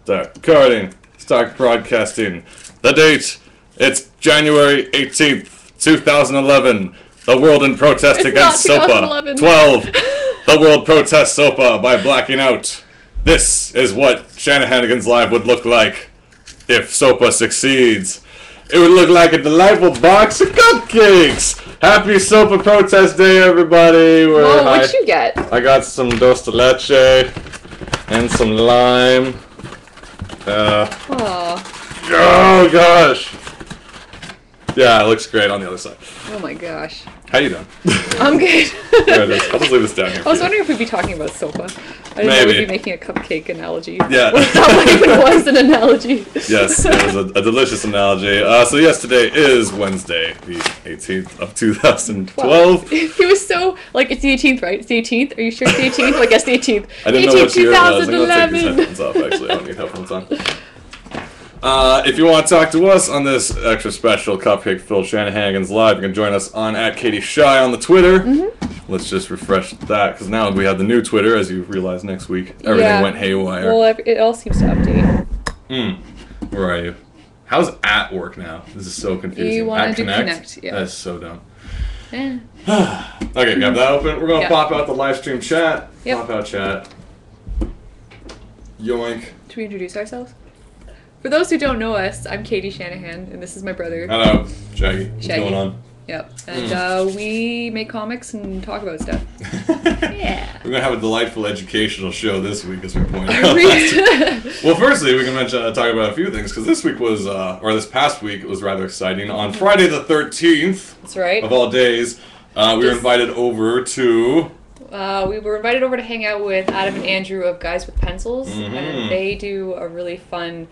Start recording. Start broadcasting. The date, it's January 18th, 2011. The world in protest against SOPA. 12. The world protests SOPA by blacking out. This is what Shanahan's Live would look like if SOPA succeeds. It would look like a delightful box of cupcakes. Happy SOPA protest day, everybody. Whoa, what'd you get? I got some dulce de leche and some lime. Oh gosh. Yeah, it looks great on the other side. Oh my gosh. How you doing? I'm good. There it is. I'll just leave this down here. I was wondering if we'd be talking about SOPA. I didn't know we'd be making a cupcake analogy. Yeah. That even was an analogy. Yes, it was a delicious analogy. So yes, today is Wednesday, the 18th of 2012. He was so, like, it's the 18th, right? It's the 18th? Are you sure it's the 18th? Like, yes, the 18th. I didn't know what year it was. I'm going to take these headphones off, actually. I don't need headphones on. If you want to talk to us on this extra special Cupcake-filled Shanahan's Live, you can join us on @KatieShy on the Twitter. Mm-hmm. Let's just refresh that, because now we have the new Twitter, as you realize next week. Everything went haywire. Well, it all seems to update. Where are you? How's @ work now? This is so confusing. You want to do Connect, yeah. That's so dumb. Eh. Okay, we have that open. We're going to pop out the live stream chat. Yep. Pop out chat. Yoink. Should we introduce ourselves? For those who don't know us, I'm Katie Shanahan, and this is my brother. Hello, Shaggy. What's going on? Yep. And we make comics and talk about stuff. Yeah. We're going to have a delightful educational show this week, as we pointed out. Well, firstly, we can talk about a few things, because this week was, or this past week, it was rather exciting. On Friday the 13th, that's right, of all days, we were invited over to... we were invited over to hang out with Adam and Andrew of Guys with Pencils, and they do a really fun...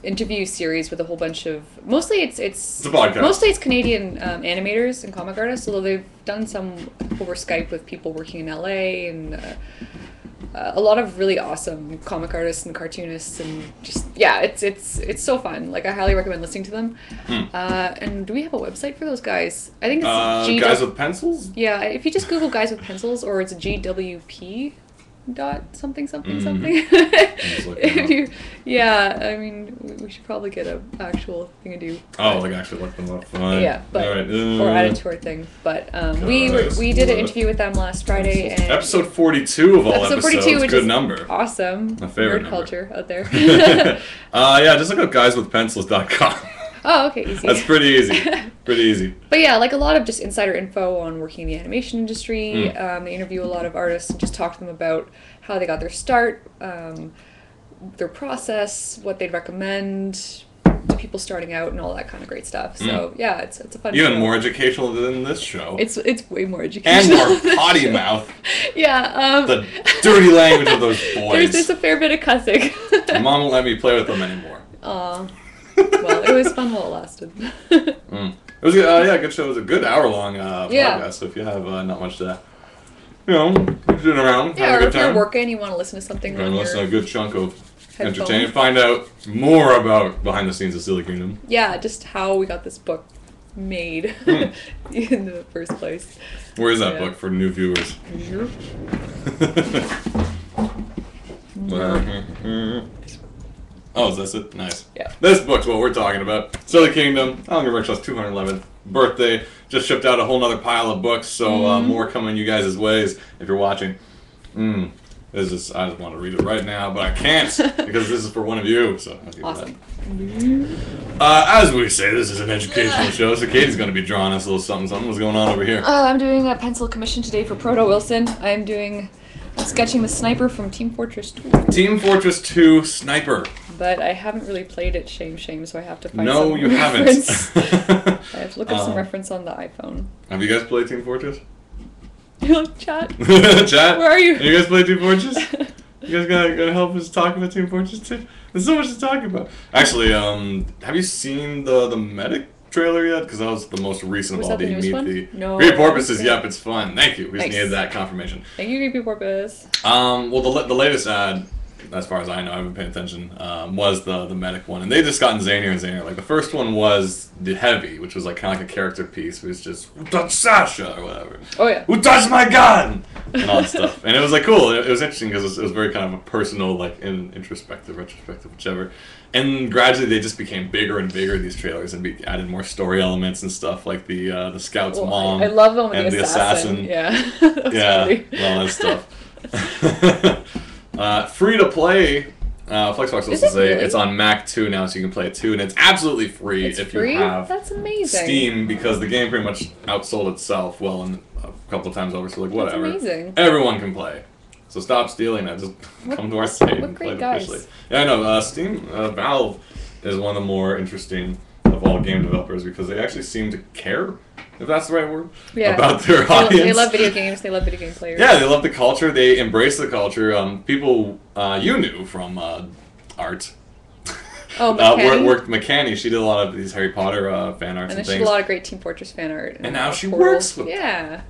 interview series with a whole bunch of mostly it's a podcast. Mostly it's Canadian animators and comic artists, although they've done some over Skype with people working in LA and a lot of really awesome comic artists and cartoonists, and just it's so fun. Like, I highly recommend listening to them. And do we have a website for those guys? I think it's Guys with Pencils? Yeah, if you just Google Guys with Pencils, or it's GWP dot something. If you, I mean, we should probably get an actual thing to do. Oh, like actually look them up. Fine. Yeah, but or add it to our thing. But we did an interview with them last Friday, and episode 42 of all episodes. 42, which good is number. Awesome. My favorite nerd number. Culture out there. Yeah, just look up guyswithpencils.com. Oh, okay, easy. That's pretty easy. Pretty easy. But yeah, like a lot of just insider info on working in the animation industry. They interview a lot of artists and just talk to them about how they got their start, their process, what they'd recommend to people starting out, and all that kind of great stuff. So yeah, it's a fun show. Even more educational than this show. It's way more educational. And more potty mouth. Yeah. The dirty language of those boys. There's a fair bit of cussing. My mom won't let me play with them anymore. Aw. Well, it was fun while it lasted. It was good show. It was a good hour-long podcast, so if you have not much to, sitting around, yeah, have a good or if time. You're working and you want to listen to something on your listen to a good chunk of headphones. entertainment, find out more about behind the scenes of Silly Kingdom. Yeah, just how we got this book made in the first place. Where is that book for new viewers? Oh, is this it? Nice. Yeah. This book's what we're talking about. Silly Kingdom, Alan Richard's 211th birthday. Just shipped out a whole nother pile of books, so more coming you guys' ways if you're watching. I just want to read it right now, but I can't because this is for one of you. So I'll give awesome. That. As we say, this is an educational show, so Katie's going to be drawing us a little something. What's going on over here? I'm doing a pencil commission today for Proto Wilson. I'm sketching the sniper from Team Fortress 2. Team Fortress 2 Sniper. But I haven't really played it, shame, so I have to find some reference. Haven't. I have to look up some reference on the iPhone. Have you guys played Team Fortress? You like chat? Chat? Where are you? You guys play Team Fortress? You guys gonna help us talk about Team Fortress 2? There's so much to talk about. Actually, have you seen the Medic trailer yet? Because that was the most recent of all. No. Great Porpoises, yep, it's fun. Thank you. We just needed that confirmation. Thank you, Great Porpoise. Well, the latest ad as far as I know, I haven't paid attention, was the medic one. And they just gotten zanier and zanier. Like, the first one was the heavy, which was like kind of like a character piece. It was just, who touched Sasha? Or whatever. Oh, yeah. Who touched my gun? And all that stuff. And it was like cool. It was interesting because it was very kind of a personal, like, introspective, retrospective, whichever. And gradually they just became bigger and bigger, these trailers, and added more story elements and stuff, like the scout's mom. I love them and the assassin. Yeah. Yeah, all that stuff. Free to play. Flexbox will say it's on Mac 2 now, so you can play it too, and it's absolutely free if you have That's amazing. Steam, because the game pretty much outsold itself and a couple of times over. So like whatever, that's amazing. Everyone can play. So stop stealing it. Just come to our site and play it officially. Yeah, I know. Steam, Valve is one of the more interesting of all game developers because they actually seem to care, if that's the right word, about their audience. They love video games. They love video game players. Yeah, they love the culture. They embrace the culture. People you knew from art. Oh, McCanny. Worked McCanny. She did a lot of these Harry Potter fan arts and things. She did a lot of great Team Fortress fan art. And now she works with them.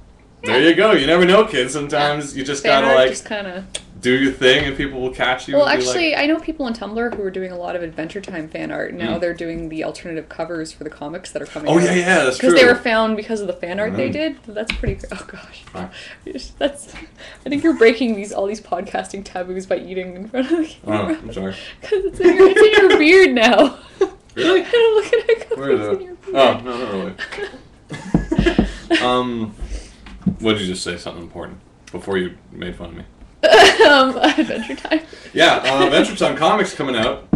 There you go. You never know, kids. Sometimes you just gotta like just kinda do your thing, and people will catch you. Well, actually, I know people on Tumblr who are doing a lot of Adventure Time fan art. Now they're doing the alternative covers for the comics that are coming out. Oh, yeah, that's true. Because they were found because of the fan art they did. That's pretty... Oh, gosh. That's... I think you're breaking all these podcasting taboos by eating in front of the camera. Oh, I'm sorry. Because it's in your beard now. Really? I'm looking at it. Where is it? Oh, no, not really. What did you just say? Something important before you made fun of me. Adventure Time. Yeah, Adventure Time comics coming out.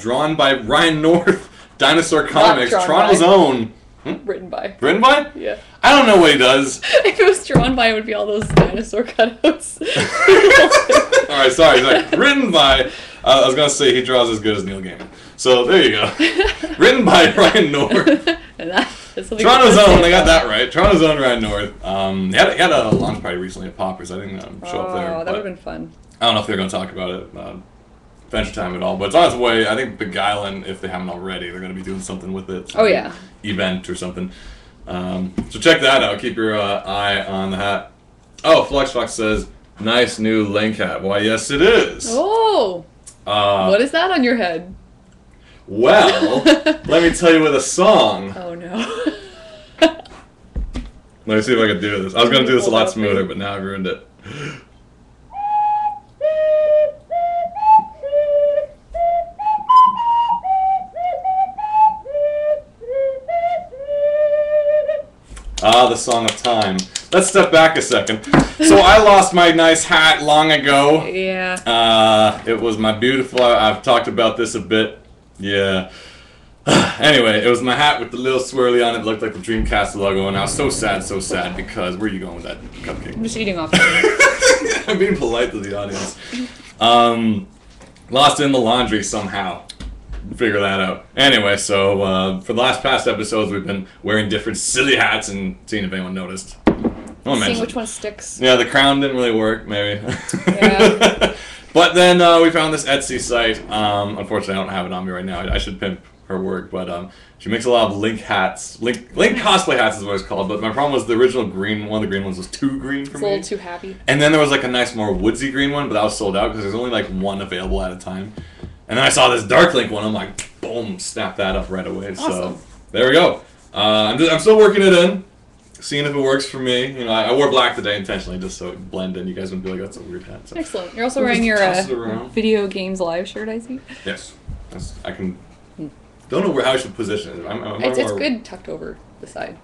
Drawn by Ryan North. Dinosaur Comics. Toronto's own. Written by. Written by? Yeah. I don't know what he does. If it was drawn by, it would be all those dinosaur cutouts. Alright, sorry. Written by... I was going to say he draws as good as Neil Gaiman. So, there you go. Written by Ryan North. Toronto's own, I got that right. Toronto's own Ryan North. He had a launch party recently at Poppers. I didn't show up there. Oh, that would have been fun. I don't know if they're going to talk about it, Adventure Time at all, but it's on its way. I think Beguiling, if they haven't already, they're going to be doing something with it. Oh, yeah. Event or something. So check that out. Keep your eye on the hat. Oh, Flexfox says, nice new link hat. Why, yes, it is. Oh. What is that on your head? Well, let me tell you with a song. Oh, no. Let me see if I can do this. I was going to do this a lot smoother, but now I've ruined it. The Song of Time. Let's step back a second. So I lost my nice hat long ago. Yeah. It was my beautiful... I've talked about this a bit. Yeah. Anyway, it was my hat with the little swirly on it. It looked like the Dreamcast logo, and I was so sad because... Where are you going with that cupcake? I'm just eating off. I'm being polite to the audience. Lost it in the laundry somehow. Figure that out. Anyway, so for the past episodes, we've been wearing different silly hats and seeing if anyone noticed. Seeing which one sticks. Yeah, the crown didn't really work, maybe. Yeah. But then we found this Etsy site. Unfortunately, I don't have it on me right now. I should pimp her work, but she makes a lot of Link hats. Link cosplay hats is what it's called. But my problem was the original green one. The green ones was too green for me. It's a little too happy. And then there was like a nice, more woodsy green one, but that was sold out because there's only like one available at a time. And then I saw this Dark Link one. I'm like, boom, snap that up right away. Awesome. So there we go. I'm still working it in, seeing if it works for me. You know, I wore black today intentionally just so it would blend in. You guys wouldn't be like, that's a weird hat. So. Excellent. You're also wearing your Video Games Live shirt, I see. Yes. I can. Don't know how I should position it. It's good tucked over the side.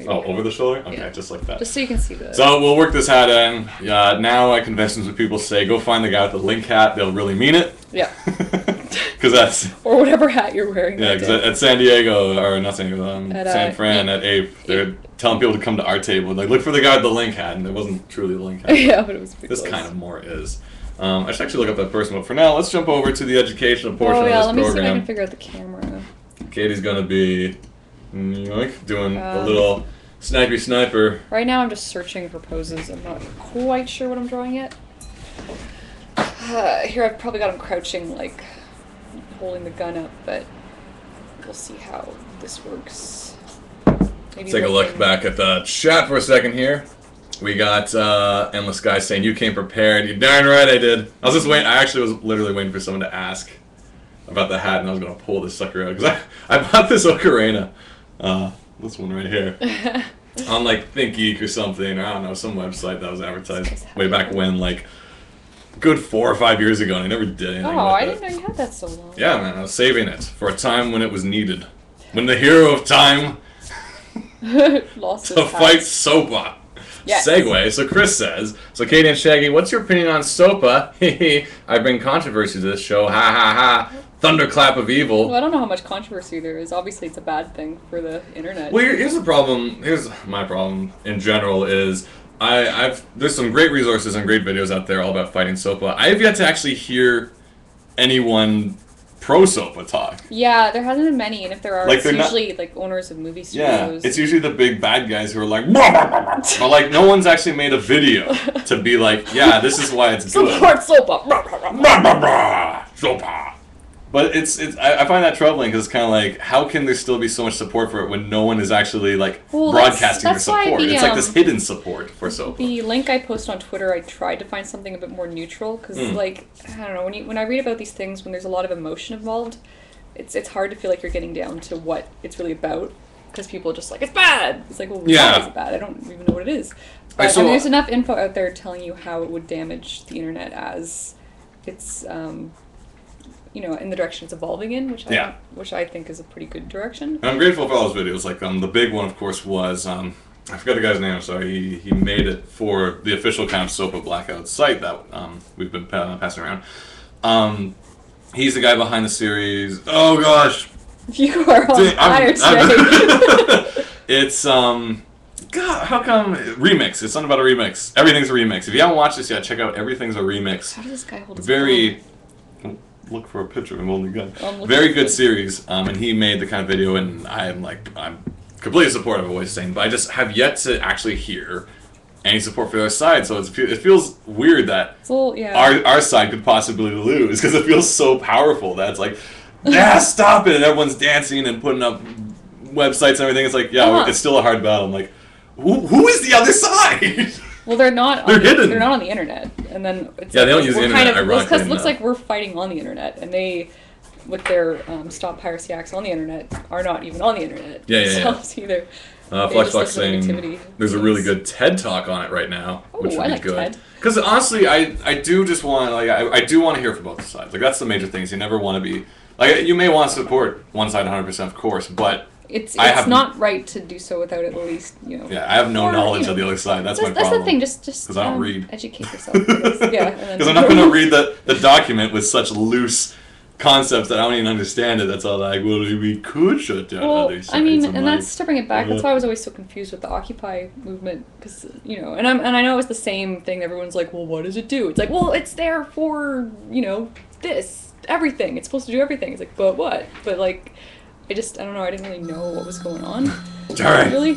Oh, over the shoulder? Okay, yeah. Just like that. Just so you can see the... So we'll work this hat in. Now at conventions when people say, go find the guy with the Link hat, they'll really mean it. Yeah. Because that's... Or whatever hat you're wearing. Yeah, because at San Diego, or not San Diego, San Fran, at Ape, they're telling people to come to our table. Like, look for the guy with the Link hat, and it wasn't truly the Link hat. Yeah, but it was pretty This kind of more is. I should actually look up that person, but for now, let's jump over to the educational portion of this program. Let me see if I can figure out the camera. Katie's going to be doing a little sniper. Right now I'm just searching for poses. I'm not quite sure what I'm drawing yet. Here I've probably got him crouching, like holding the gun up, but we'll see how this works. Maybe take a look back at the chat for a second here. We got Endless Guy saying, you came prepared. You darn right I did. I was just waiting. I actually was literally waiting for someone to ask about the hat, and I was going to pull this sucker out. Because I bought this ocarina, this one right here, on like ThinkGeek or something, or I don't know, some website that was advertised way back when, like, good 4 or 5 years ago, and I never did anything with it. I didn't know you had that so long. Yeah, man, I was saving it for a time when it was needed. When the hero of time lost to fight SOPA. Yes. Segue. So Chris says, so Katie and Shaggy, what's your opinion on SOPA? I bring controversy to this show. Ha ha ha. Thunderclap of evil. Well, I don't know how much controversy there is. Obviously, it's a bad thing for the internet. Well, here's the problem. Here's my problem in general is there's some great resources and great videos out there all about fighting SOPA. I have yet to actually hear anyone pro-SOPA talk. Yeah, there hasn't been many, and if there are, like, it's usually like owners of movie studios. Yeah, it's usually the big bad guys who are like, but like no one's actually made a video to be like, yeah, this is why it's good. Support SOPA. SOPA. But I find that troubling because it's kind of like, how can there still be so much support for it when no one is actually like broadcasting their support? It's like this hidden support for SOPA. The link I post on Twitter, I tried to find something a bit more neutral because, like, I don't know, when I read about these things, when there's a lot of emotion involved, it's hard to feel like you're getting down to what it's really about because people are just like, it's bad. It's like, well, why is it bad? I don't even know what it is. But there's enough info out there telling you how it would damage the internet as it's in the direction it's evolving in, which I think is a pretty good direction. And I'm grateful for all those videos. Like the big one, of course, was I forgot the guy's name. Sorry, he made it for the official kind of SOPA Blackout site that we've been passing around. He's the guy behind the series. Oh gosh, you are on fire today. It's God, how come remix? It's something about a remix. Everything's a remix. If you haven't watched this yet, check out Everything's a Remix. How does this guy hold his gun? Look for a picture of him holding a gun. Very good series, and he made the kind of video, and I'm completely supportive of what he's saying, but I just have yet to actually hear any support for the other side, so it feels weird that our side could possibly lose, because it feels so powerful that it's like, stop it, and everyone's dancing and putting up websites and everything. It's like, it's still a hard battle. I'm like, who is the other side? Well, they're not. They're not on the internet, and then it's they don't use the internet. Because it looks like we're fighting on the internet, and they, with their Stop Piracy Acts on the internet, are not even on the internet. Either. Flexbox saying there's a really good TED Talk on it right now, which would be good. Because honestly, I do just want I do want to hear from both sides. Like that's the major thing. You never want to be like you may want to support one side 100%, of course, but. It's not right to do so without at least, Yeah, I have no knowledge of the other side. That's my problem. That's the thing. Just because I don't read. Educate yourself. Because I'm not going to read the document with such loose concepts that I don't even understand it. That's all like, well, we could shut down other sides. I mean, and that's to bring it back. That's why I was always so confused with the Occupy movement, because and I know it's the same thing. Everyone's like, well, what does it do? It's like, well, it's there for this everything. It's supposed to do everything. It's like, but what? But like. I don't know, I didn't really know what was going on. Alright. Really?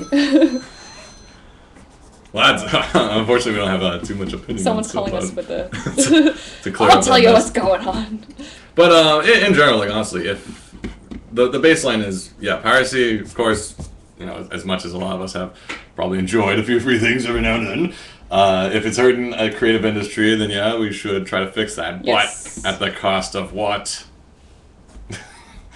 Well, unfortunately we don't have too much opinion. Someone's calling us with the... I'll tell you what's going on. But in general, like honestly, if the baseline is, piracy, of course, as much as a lot of us have probably enjoyed a few free things every now and then. If it's hurting a creative industry, then we should try to fix that. Yes. But at the cost of what?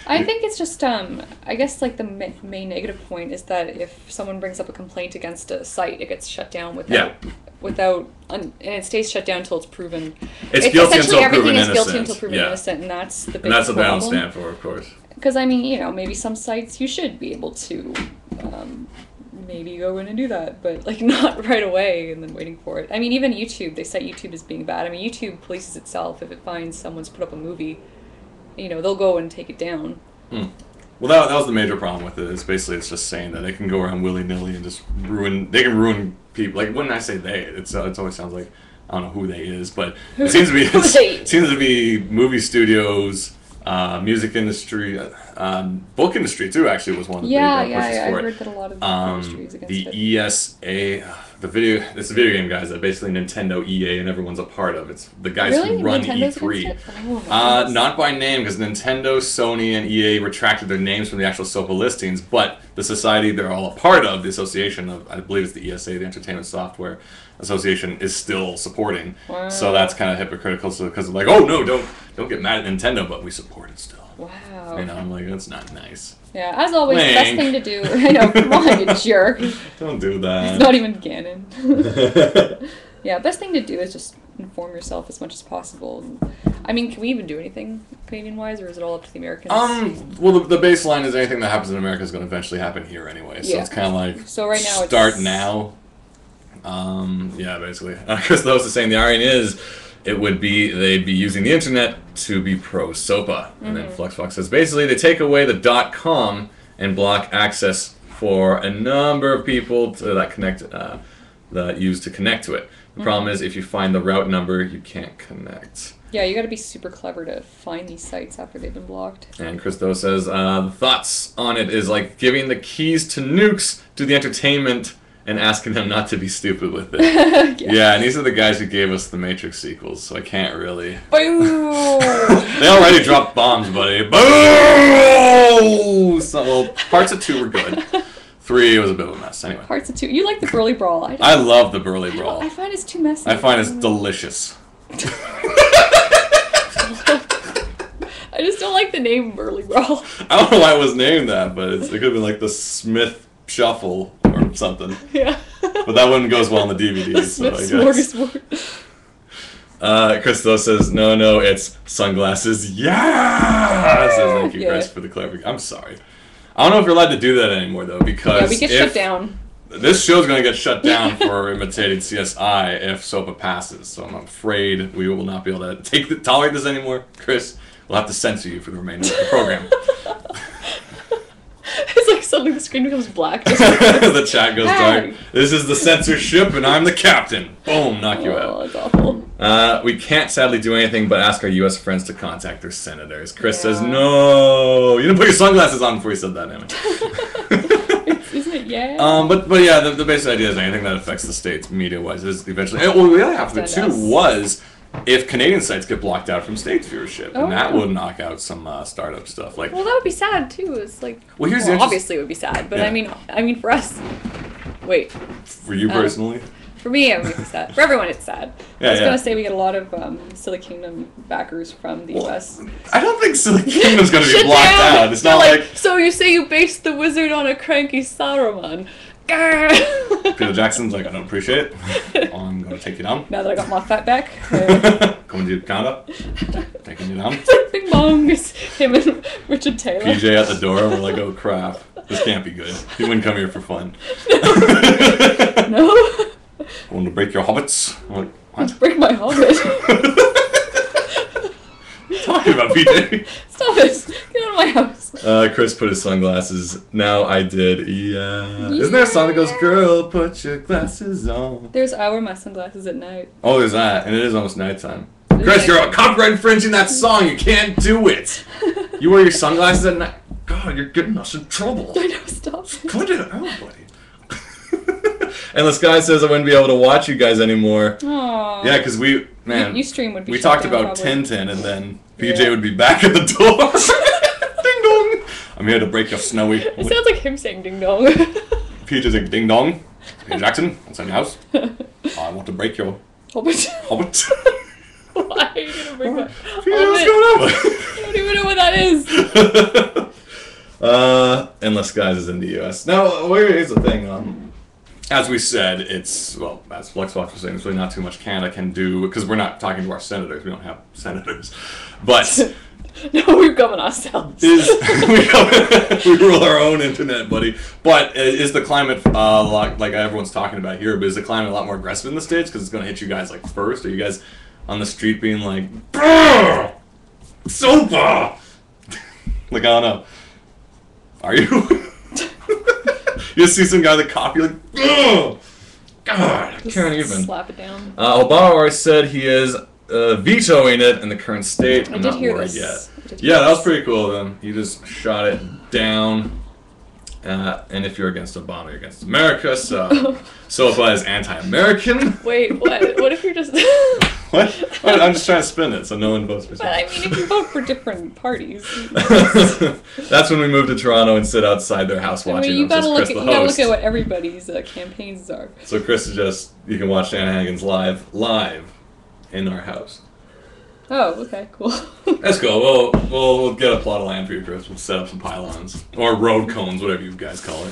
I think it's just, I guess, like, the main negative point is that if someone brings up a complaint against a site, it gets shut down and it stays shut down until it's proven. It's guilty until proven innocent. Everything is guilty until proven innocent, and that's the big problem. And that's what they don't stand for, of course. Because, I mean, maybe some sites you should be able to maybe go in and do that, but, like, not right away and then waiting for it. I mean, even YouTube, they cite YouTube as being bad. I mean, YouTube polices itself if it finds someone's put up a movie. They'll go and take it down. Well, that was the major problem with it. It's just saying that they can go around willy-nilly and just ruin people. Like, when I say they, it always sounds like, I don't know who they is, but it seems to be movie studios, music industry, book industry too. Actually, was one of the big pushes for it. I heard that a lot of industries against the it. ESA, it's a video game guys that basically Nintendo, EA, and everyone's a part of. It's the guys who run E3. Not by name, because Nintendo, Sony, and EA retracted their names from the actual SOPA listings, but the society they're all a part of, the association of, I believe it's the ESA, the Entertainment Software Association, is still supporting. Wow. So that's kind of hypocritical, because they're like, oh no, don't get mad at Nintendo, but we support it still. Wow. You know, I'm like, that's not nice. Yeah, as always, the best thing to do. I know, come on, you jerk. Don't do that. It's not even canon. Yeah, best thing to do is just inform yourself as much as possible. I mean, can we even do anything Canadian-wise, or is it all up to the Americans? Well, the baseline is anything that happens in America is going to eventually happen here anyway. So it's kind of like, so right now start now. Yeah, basically. Chris Lewis is saying the irony is, they'd be using the internet to be pro-SOPA. And then Fluxfox says, basically, they take away the .com and block access for a number of people that use to connect to it. The problem is, if you find the route number, you can't connect. Yeah, you got to be super clever to find these sites after they've been blocked. And Christo says, the thoughts on it is like giving the keys to nukes to the entertainment and asking them not to be stupid with it. Yeah, and these are the guys who gave us the Matrix sequels, so I can't really... Boom! They already dropped bombs, buddy. Boom! So, well, parts of 2 were good. 3 was a bit of a mess, anyway. Parts of 2. You like the Burly Brawl. I love the Burly Brawl. I find it's too messy. I find it's delicious. I just don't like the name Burly Brawl. I don't know why it was named that, but it could have been like the Smith Shuffle or something. Yeah. But that one goes well on the DVD. The Smith Smorgasbord. Christo says, no, it's sunglasses. Yeah! Says, thank you, Chris, for the clever... I'm sorry. I don't know if you're allowed to do that anymore, though, because... Yeah, we get shut down. This show's going to get shut down for imitating CSI if SOPA passes, so I'm afraid we will not be able to tolerate this anymore. Chris, we'll have to censor you for the remainder of the program. It's like suddenly the screen becomes black. The chat goes dark. This is the censorship, and I'm the captain. Boom, knock you out. Oh, that's awful. We can't sadly do anything but ask our U.S. friends to contact their senators. Chris says, no. You didn't put your sunglasses on before you said that, damn it. Isn't it? Yeah. But yeah, the basic idea is anything that affects the states media-wise is eventually... Well, the other half of it, too, was... if Canadian sites get blocked out from States viewership, and that would knock out some startup stuff. Like, well, that would be sad too. It's like, well, obviously it would be sad, but I mean for us. Wait. For you personally? For me, it would be sad. For everyone, it's sad. Yeah, I was gonna say we get a lot of Silly Kingdom backers from the US. I don't think Silly Kingdom's gonna be blocked out. It's not like. So you say you based the wizard on a cranky Saruman? Peter Jackson's like, I don't appreciate it. I'm going to take you down. Now that I got my fat back. Coming to Canada. Taking you down. It's like Bing Bong. It's him and Richard Taylor. PJ at the door. We're like, oh crap. This can't be good. He wouldn't come here for fun. No. I want to break your hobbits. I'm like, what? Let's break my hobbit. Talking about PJ. Stop it. Get out of my house. Chris put his sunglasses. Now I did. Yeah. Isn't there a song that goes, girl, put your glasses on? I wear my sunglasses at night. Oh, there's that. And it is almost nighttime. Chris, you're copyright infringing that song. You can't do it. You wear your sunglasses at night. God, you're getting us in trouble. I know, stop. Cut it out, buddy. And this guy says I wouldn't be able to watch you guys anymore. Aww. Yeah, because you stream would be. We talked about Tintin, and then PJ would be back at the door. Ding dong. I'm here to break your snowy. It sounds like him saying ding dong. PJ's like ding dong. Peter Jackson, inside your house. I want to break your hobbit. Hobbit. Why are you gonna break my PJ, what's going on? I don't even know what that is. Endless Skies is in the US. Now, here's the thing. As we said, as Fluxbox was saying, there's really not too much Canada can do, because we're not talking to our senators. We don't have senators. But... no, we're coming ourselves. We rule our own internet, buddy. But is the climate, like everyone's talking about here, but is the climate a lot more aggressive in the States? Because it's going to hit you guys like first? Are you guys on the street being like, SOPA! Like, I don't know. Are you? You see some guy that copy like, ugh! God, I can't even. Slap it down. Obama already said he is vetoing it in the current state. I'm not worried yet. Yeah, that was pretty cool of him. He just shot it down. And if you're against Obama, you're against America, so SOPA is anti-American. Wait, what? What if you're just... What? I'm just trying to spin it so no one votes for SOPA. But I mean, if you vote for different parties... That's when we move to Toronto and sit outside their house watching them. You gotta look at what everybody's campaigns are. So Chris is just... You can watch Shanahan's live in our house. Oh, okay, cool. That's cool. We'll get a plot of land for you, Chris. We'll set up some pylons. Or road cones, whatever you guys call it.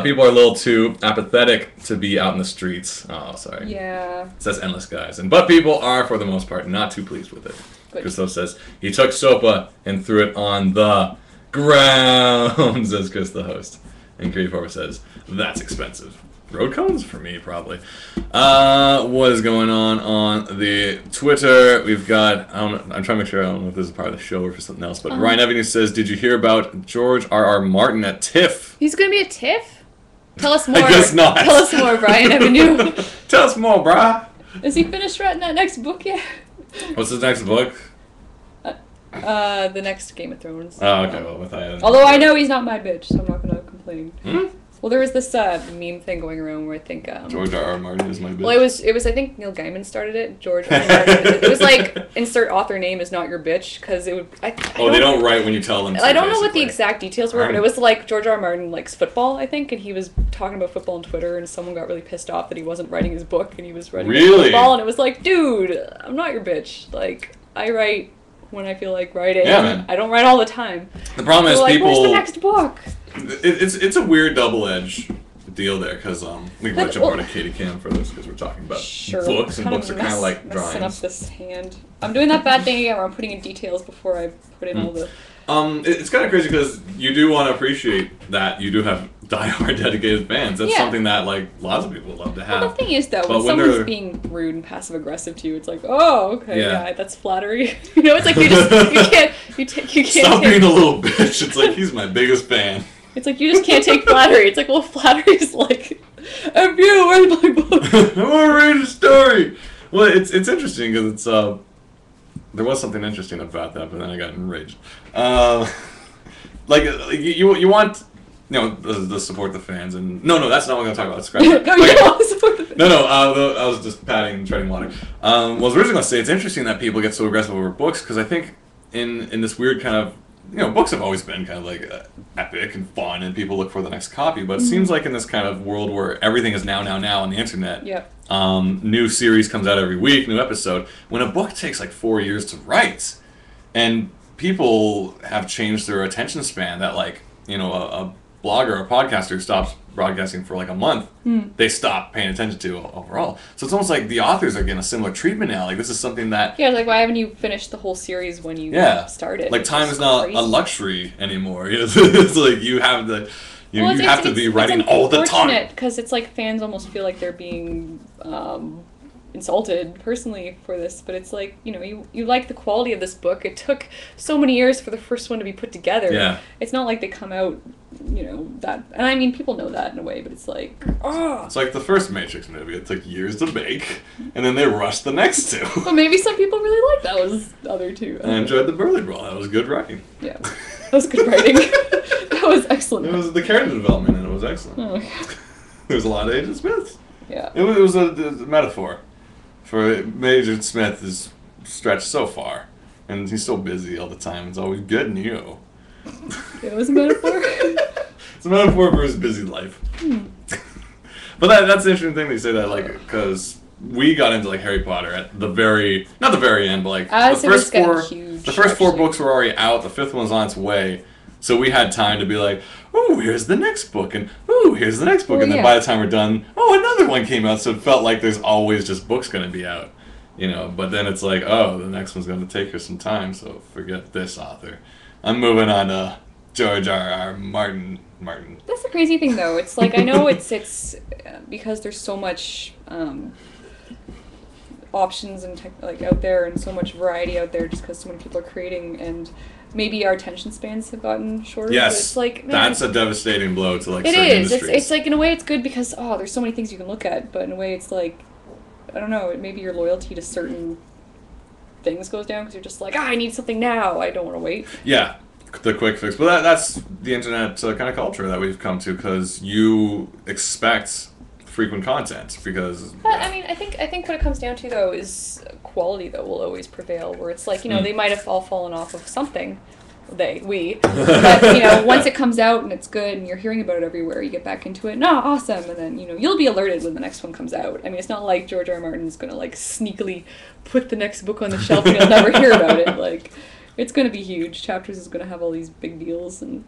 People are a little too apathetic to be out in the streets. Oh, sorry. Yeah. It says endless, guys. But people are, for the most part, not too pleased with it. Christoph says, he took SOPA and threw it on the ground, says Chris, the host. And Creeper says, that's expensive. Road cones? For me, probably. What is going on the Twitter? We've got, I'm trying to make sure, I don't know if this is part of the show or for something else, but Ryan Avenue says, did you hear about George R.R. Martin at TIFF? He's going to be at TIFF? Tell us more. I guess not. Tell us more, Brian Avenue. Tell us more, brah. Is he finished writing that next book yet? What's his next book? The next Game of Thrones. Oh, okay, well, although I know he's not my bitch, so I'm not going to complain. Well, there was this meme thing going around where I think George R.R. Martin is my bitch. Well, it was I think Neil Gaiman started it. George R.R. Martin. It was like insert author name is not your bitch because it would. I they don't write when you tell them. I don't know what the exact details were, but it was like George R.R. Martin likes football, I think, and he was talking about football on Twitter, and someone got really pissed off that he wasn't writing his book and he was writing football, and it was like, dude, I'm not your bitch. Like I write when I feel like writing. Yeah, man. I don't write all the time. The problem is people. Where's the next book? It's a weird double edge deal there because we can jump over to Katie Cam for this because we're talking about books and books are kind of like drawings. Messing up this hand. I'm doing that bad thing again where I'm putting in details before I put in all the. It's kind of crazy because you do want to appreciate that you do have diehard dedicated fans. That's something that like lots of people love to have. Well, the thing is though, when someone's being rude and passive aggressive to you, it's like, oh, okay, yeah that's flattery. You know, it's like you can't stop being a little bitch. It's like he's my biggest fan. It's like, you just can't take flattery. It's like, well, flattery is like, F you, where's my book? I want to read a story. Well, it's interesting because it's, there was something interesting about that, but then I got enraged. You want, the support the fans, and, no, that's not what I'm going to talk about. Scratch it. No, you don't want to support the fans. No, I was just treading water. I was originally going to say, it's interesting that people get so aggressive over books, because I think in this weird kind of, books have always been kind of like epic and fun, and people look for the next copy. But it seems like in this kind of world where everything is now on the internet, new series comes out every week, new episode. When a book takes like 4 years to write, and people have changed their attention span, that like a blogger or a podcaster stops broadcasting for like a month, they stop paying attention to overall. So it's almost like the authors are getting a similar treatment now. Like this is something that like why haven't you finished the whole series when you started? Like time is not a luxury anymore. It's like you have the you have to be writing all the time. Because it's like fans almost feel like they're being insulted personally for this, but it's like you like the quality of this book. It took so many years for the first one to be put together. It's not like they come out that, and I mean people know that in a way, but it's like it's like the first Matrix movie. It took years to make, and then they rushed the next two. But maybe some people really like those other two. I enjoyed the Burley Brawl. That was good writing. Yeah, that was good writing. That was excellent. It was the character development, and it was excellent. There was a lot of Agent Smiths. Yeah, it was a metaphor for Agent Smith is stretched so far, and he's so busy all the time. It's always good new. It was a metaphor. It's a metaphor for his busy life. But that's the interesting thing that you say that, like, because we got into like Harry Potter at the very, not the very end, but like the first four books were already out. The fifth one's on its way, so we had time to be like, oh, here's the next book, and oh, here's the next book, and then by the time we're done, oh, another one came out. So it felt like there's always just books going to be out, But then it's like, oh, the next one's going to take us some time, so forget this author. I'm moving on to George R.R. Martin. That's the crazy thing, though. It's like, I know it's because there's so much options and out there, and so much variety out there, just because so many people are creating, and maybe our attention spans have gotten shorter. Yes, it's like, man, that's a devastating blow to like certain industries. It's like, in a way it's good because there's so many things you can look at, but in a way it's like, I don't know, maybe your loyalty to certain things goes down because you're just like, I need something now. I don't want to wait. Yeah, the quick fix. But that's the internet kind of culture that we've come to, because you expect frequent content because. But I mean, I think what it comes down to though is quality though will always prevail. Where it's like, you know, they might have all fallen off of something. But you know, once it comes out and it's good and you're hearing about it everywhere, you get back into it. No, awesome, and then you know you'll be alerted when the next one comes out. I mean, it's not like George R. R. Martin's gonna like sneakily put the next book on the shelf and you'll never hear about it. Like, it's gonna be huge. Chapters is gonna have all these big deals and.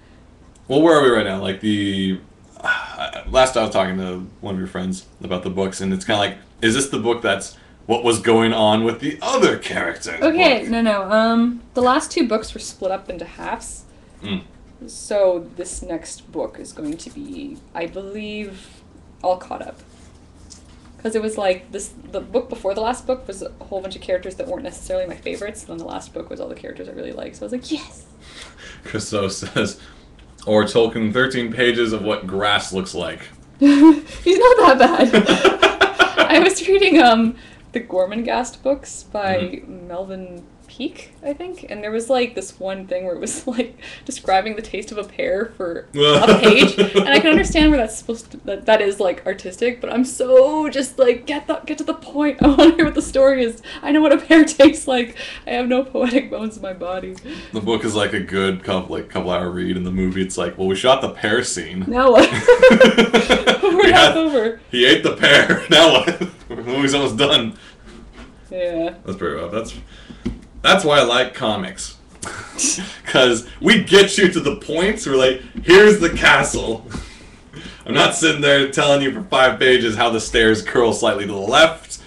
Well, where are we right now? Like the last I was talking to one of your friends about the books, and it's kind of like, is this the book that's what was going on with the other characters? Okay, book? no. The last 2 books were split up into halves. So this next book is going to be, I believe, all caught up. Because it was like, the book before the last book was a whole bunch of characters that weren't necessarily my favorites, and then the last book was all the characters I really liked. So I was like, yes! Christo says, or Tolkien, 13 pages of what grass looks like. He's not that bad. I was reading, the Gormenghast books by Melvin Peake, I think, and there was like this one thing where it was like describing the taste of a pear for a page, and I can understand where that's supposed to, that is like artistic, but I'm so just like get to the point. I want to hear what the story is. I know what a pear tastes like. I have no poetic bones in my body. The book is like a good couple hour read, and the movie it's like, well, we shot the pear scene. Now what? We're half over. He ate the pear. Now what? The movie's almost done. Yeah. That's pretty rough. That's why I like comics. Because we get you to the points where, like, here's the castle. I'm not sitting there telling you for 5 pages how the stairs curl slightly to the left.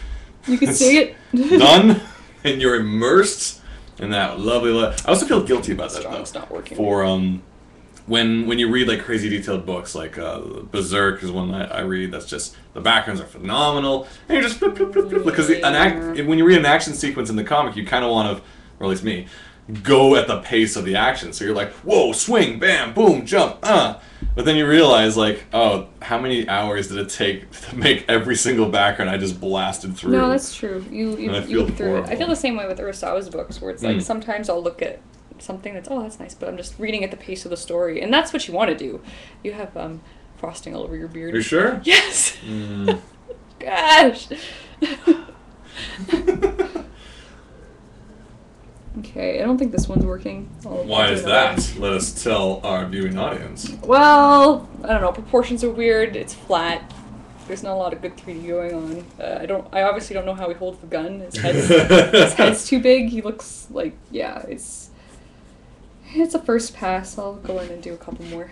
You can see it. Done. And you're immersed in that lovely I also feel guilty about that, though. It's not working. For, when you read like crazy detailed books, like Berserk is one that I read. That's just the backgrounds are phenomenal, and you're just flip, flip, flip, flip, because when you read an action sequence in the comic, you kind of want to, or at least me, go at the pace of the action. So you're like, whoa, swing, bam, boom, jump, But then you realize, like, oh, how many hours did it take to make every single background I just blasted through? No, that's true. You look through horrible. it. I feel the same way with Urasawa's books, where it's like sometimes I'll look at something that's nice, but I'm just reading at the pace of the story, and that's what you want to do. You have frosting all over your beard. Are you sure? Yes. Gosh. Okay, I don't think this one's working. Why is that? Let us tell our viewing audience. Well, I don't know. Proportions are weird. It's flat. There's not a lot of good 3D going on. I obviously don't know how he holds the gun. His head's too big. He looks like, yeah, it's a first pass. I'll go in and do a couple more.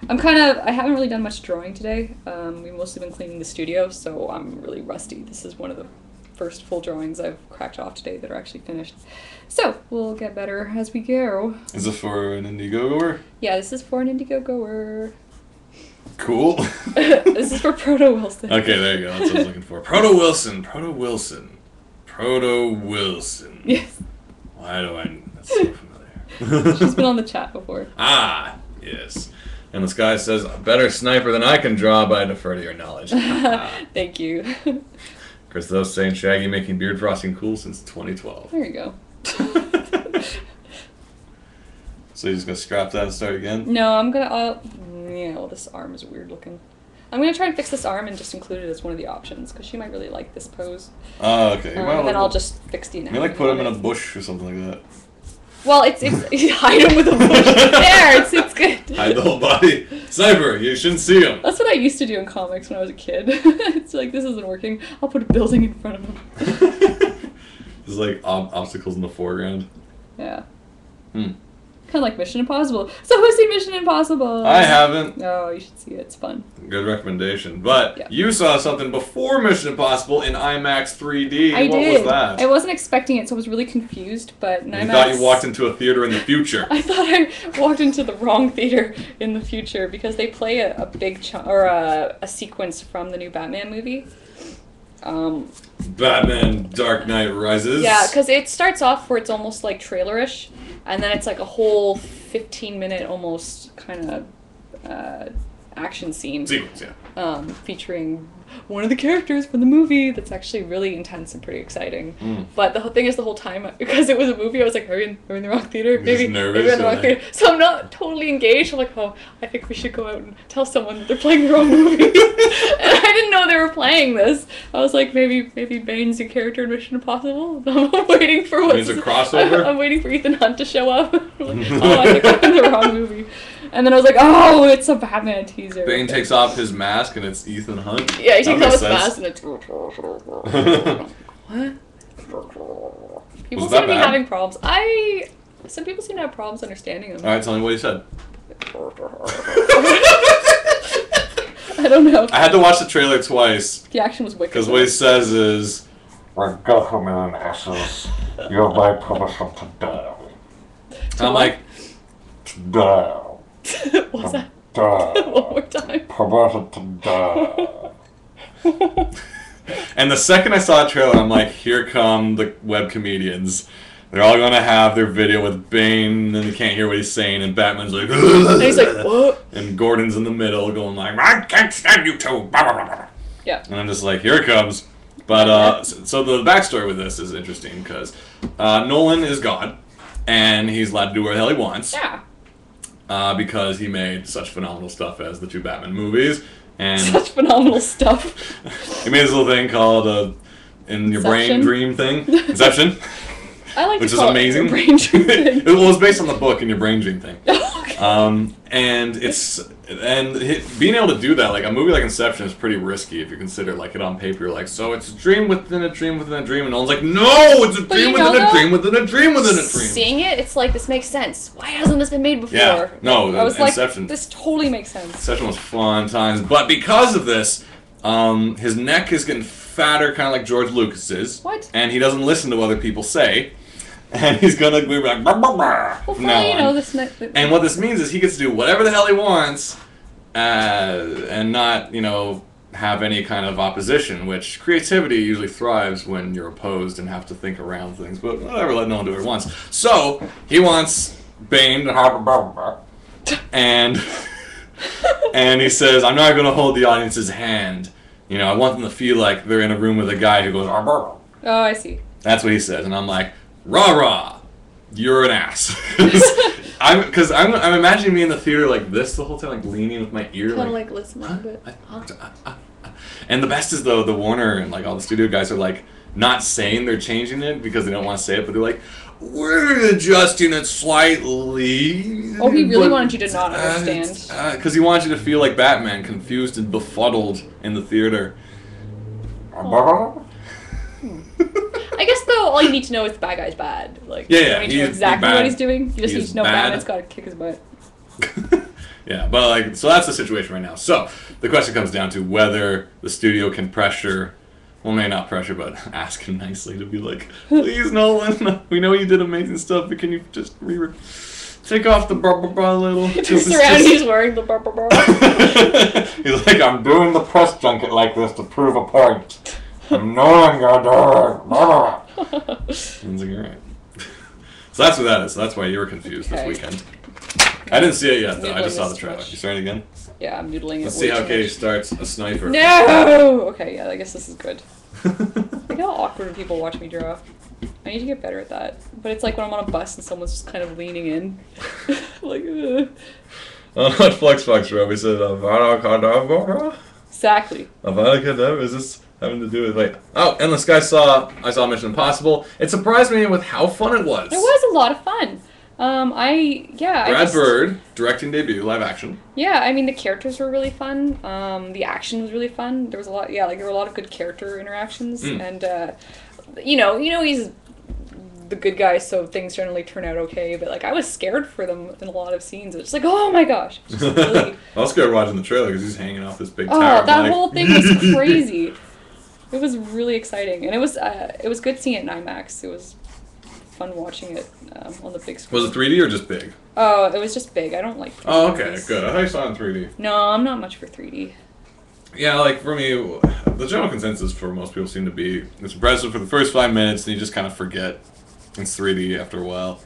I haven't really done much drawing today. We've mostly been cleaning the studio, so I'm really rusty. This is one of the first full drawings I've cracked off today that are actually finished. So, we'll get better as we go. Is this for an Indiegogoer? Yeah, this is for an Indiegogoer. Cool. This is for Proto Wilson. Okay, there you go. That's what I was looking for. Proto Wilson. Yes. Why do I... That's so familiar. She's been on the chat before. Ah, yes. And this guy says, a better sniper than I can draw, but I defer to your knowledge. Thank you. Christos saying Shaggy making beard frosting cool since 2012. There you go. So you're just going to scrap that and start again? No, I'm going to... well, this arm is weird looking. I'm going to try and fix this arm and just include it as one of the options, because she might really like this pose. Oh, okay. And then I'll just fix the anatomy. You like put him in a bush or something like that. Well, it's hide him with a bush. There, it's good. Hide the whole body. Sniper, you shouldn't see him. That's what I used to do in comics when I was a kid. It's like, this isn't working. I'll put a building in front of him. There's like obstacles in the foreground. Yeah. Kind of like Mission Impossible. So who's seen Mission Impossible? I haven't. No, you should see it. It's fun. Good recommendation. But you saw something before Mission Impossible in IMAX 3D. I did. What was that? I wasn't expecting it, so I was really confused. But in IMAX, you thought you walked into a theater in the future. I thought I walked into the wrong theater in the future because they play a big a sequence from the new Batman movie. Batman Dark Knight Rises. Yeah, because it starts off where it's almost like trailerish, and then it's like a whole 15-minute almost kind of action scene. Sequence, yeah. Featuring one of the characters from the movie that's actually really intense and pretty exciting. But the whole thing is the whole time, because it was a movie, I was like, are we in the wrong theater? Maybe we're in the wrong theater. So I'm not totally engaged. I'm like, oh, I think we should go out and tell someone that they're playing the wrong movie. And I didn't know they were playing this. I was like, maybe Bane's a character in Mission Impossible. I'm waiting for It's a crossover? I'm waiting for Ethan Hunt to show up. Like, oh, I think I'm in the wrong movie. And then I was like, oh, it's a Batman teaser. Bane takes off his mask and it's Ethan Hunt. Yeah, he takes off his mask and it's... What? People seem to be having problems. Some people seem to have problems understanding him. Alright, tell me what he said. I don't know. I had to watch the trailer twice. The action was wicked. Because what he says is... My government asses, you're my permission to die. I'm like... To die. What was that? Die. One more time. Permission to die. And the second I saw the trailer, I'm like, here come the web comedians. They're all going to have their video with Bane, and you can't hear what he's saying, and Batman's like... And he's like, what? And Gordon's in the middle going like, I can't stand you two. Yeah. And I'm just like, here it comes. But, so the backstory with this is interesting, because Nolan is God, and he's allowed to do whatever the hell he wants. Yeah. Because he made such phenomenal stuff as the two Batman movies. And such phenomenal stuff. He made this little thing called In Your Brain Dream thing. Inception. I like which to is call amazing. It brain dream thing. Well, it was based on the book In Your Brain Dream thing. Okay. Being able to do that, like a movie like Inception is pretty risky if you consider like it on paper. You're like, so it's a dream within a dream within a dream, and Nolan's like, no, it's a dream within a dream within a dream within a dream. Seeing it, it's like, this makes sense. Why hasn't this been made before? Yeah, no, I was Inception. Like, this totally makes sense. Inception was fun times, but because of this, his neck is getting fatter, kind of like George Lucas's. What? And he doesn't listen to what other people say. And he's gonna be like, bah, bah, bah, well, from now on. And what this means is he gets to do whatever the hell he wants, and not, have any kind of opposition. Which creativity usually thrives when you're opposed and have to think around things. But whatever, let no one do what he wants. So he wants Bane to have and he says, I'm not gonna hold the audience's hand. I want them to feel like they're in a room with a guy who goes. Oh, I see. That's what he says, and I'm like. Rah-rah, you're an ass. Because I'm imagining me in the theater like this the whole time, like leaning with my ear. Kind of like listen a bit. And the best is though, the Warner and like all the studio guys are like not saying they're changing it because they don't want to say it, but they're like, we're adjusting it slightly. Oh, he really wanted you to not understand. Because he wanted you to feel like Batman, confused and befuddled in the theater. I guess though, all you need to know is the bad guy's bad. Like, you don't need to know exactly what he's doing. You just need to know Batman's got to kick his butt. Yeah, but like, so that's the situation right now. So the question comes down to whether the studio can pressure, well, maybe not pressure, but ask him nicely to be like, please, Nolan, we know you did amazing stuff, but can you just take off the blah a little? Turns around, he's wearing the blah. He's like, I'm doing the press junket like this to prove a point. I'm no longer Sounds like, alright. So that's what that is. So that's why you were confused this weekend. I didn't see it yet, though. I just saw the trailer. You starting again? Yeah, I'm noodling it. Let's see how Katie starts a sniper. No! Okay, yeah, I guess this is good. Look how awkward when people watch me draw. I need to get better at that. But it's like when I'm on a bus and someone's just kind of leaning in. Like, What Flex Fox wrote, we said, Avada Kedavra? Exactly. Avada Kedavra? Is this having to do with, like... Oh, and this guy I saw Mission Impossible. It surprised me with how fun it was. It was a lot of fun. Brad Bird, directing debut, live action. Yeah, I mean, the characters were really fun. The action was really fun. There was a lot, there were a lot of good character interactions. And, he's the good guy, so things generally turn out okay. But, like, I was scared for them in a lot of scenes. It was just like, oh my gosh. It was just really... I was scared watching the trailer because he's hanging off this big tower. Oh, that whole thing was crazy. It was really exciting. And it was good seeing it in IMAX. It was fun watching it on the big screen. Was it 3D or just big? Oh, it was just big. I don't like 3D. Oh, okay, good. I thought you saw it in 3D. No, I'm not much for 3D. Yeah, like, for me, the general consensus for most people seem to be, it's impressive for the first 5 minutes, and you just kind of forget it's 3D after a while.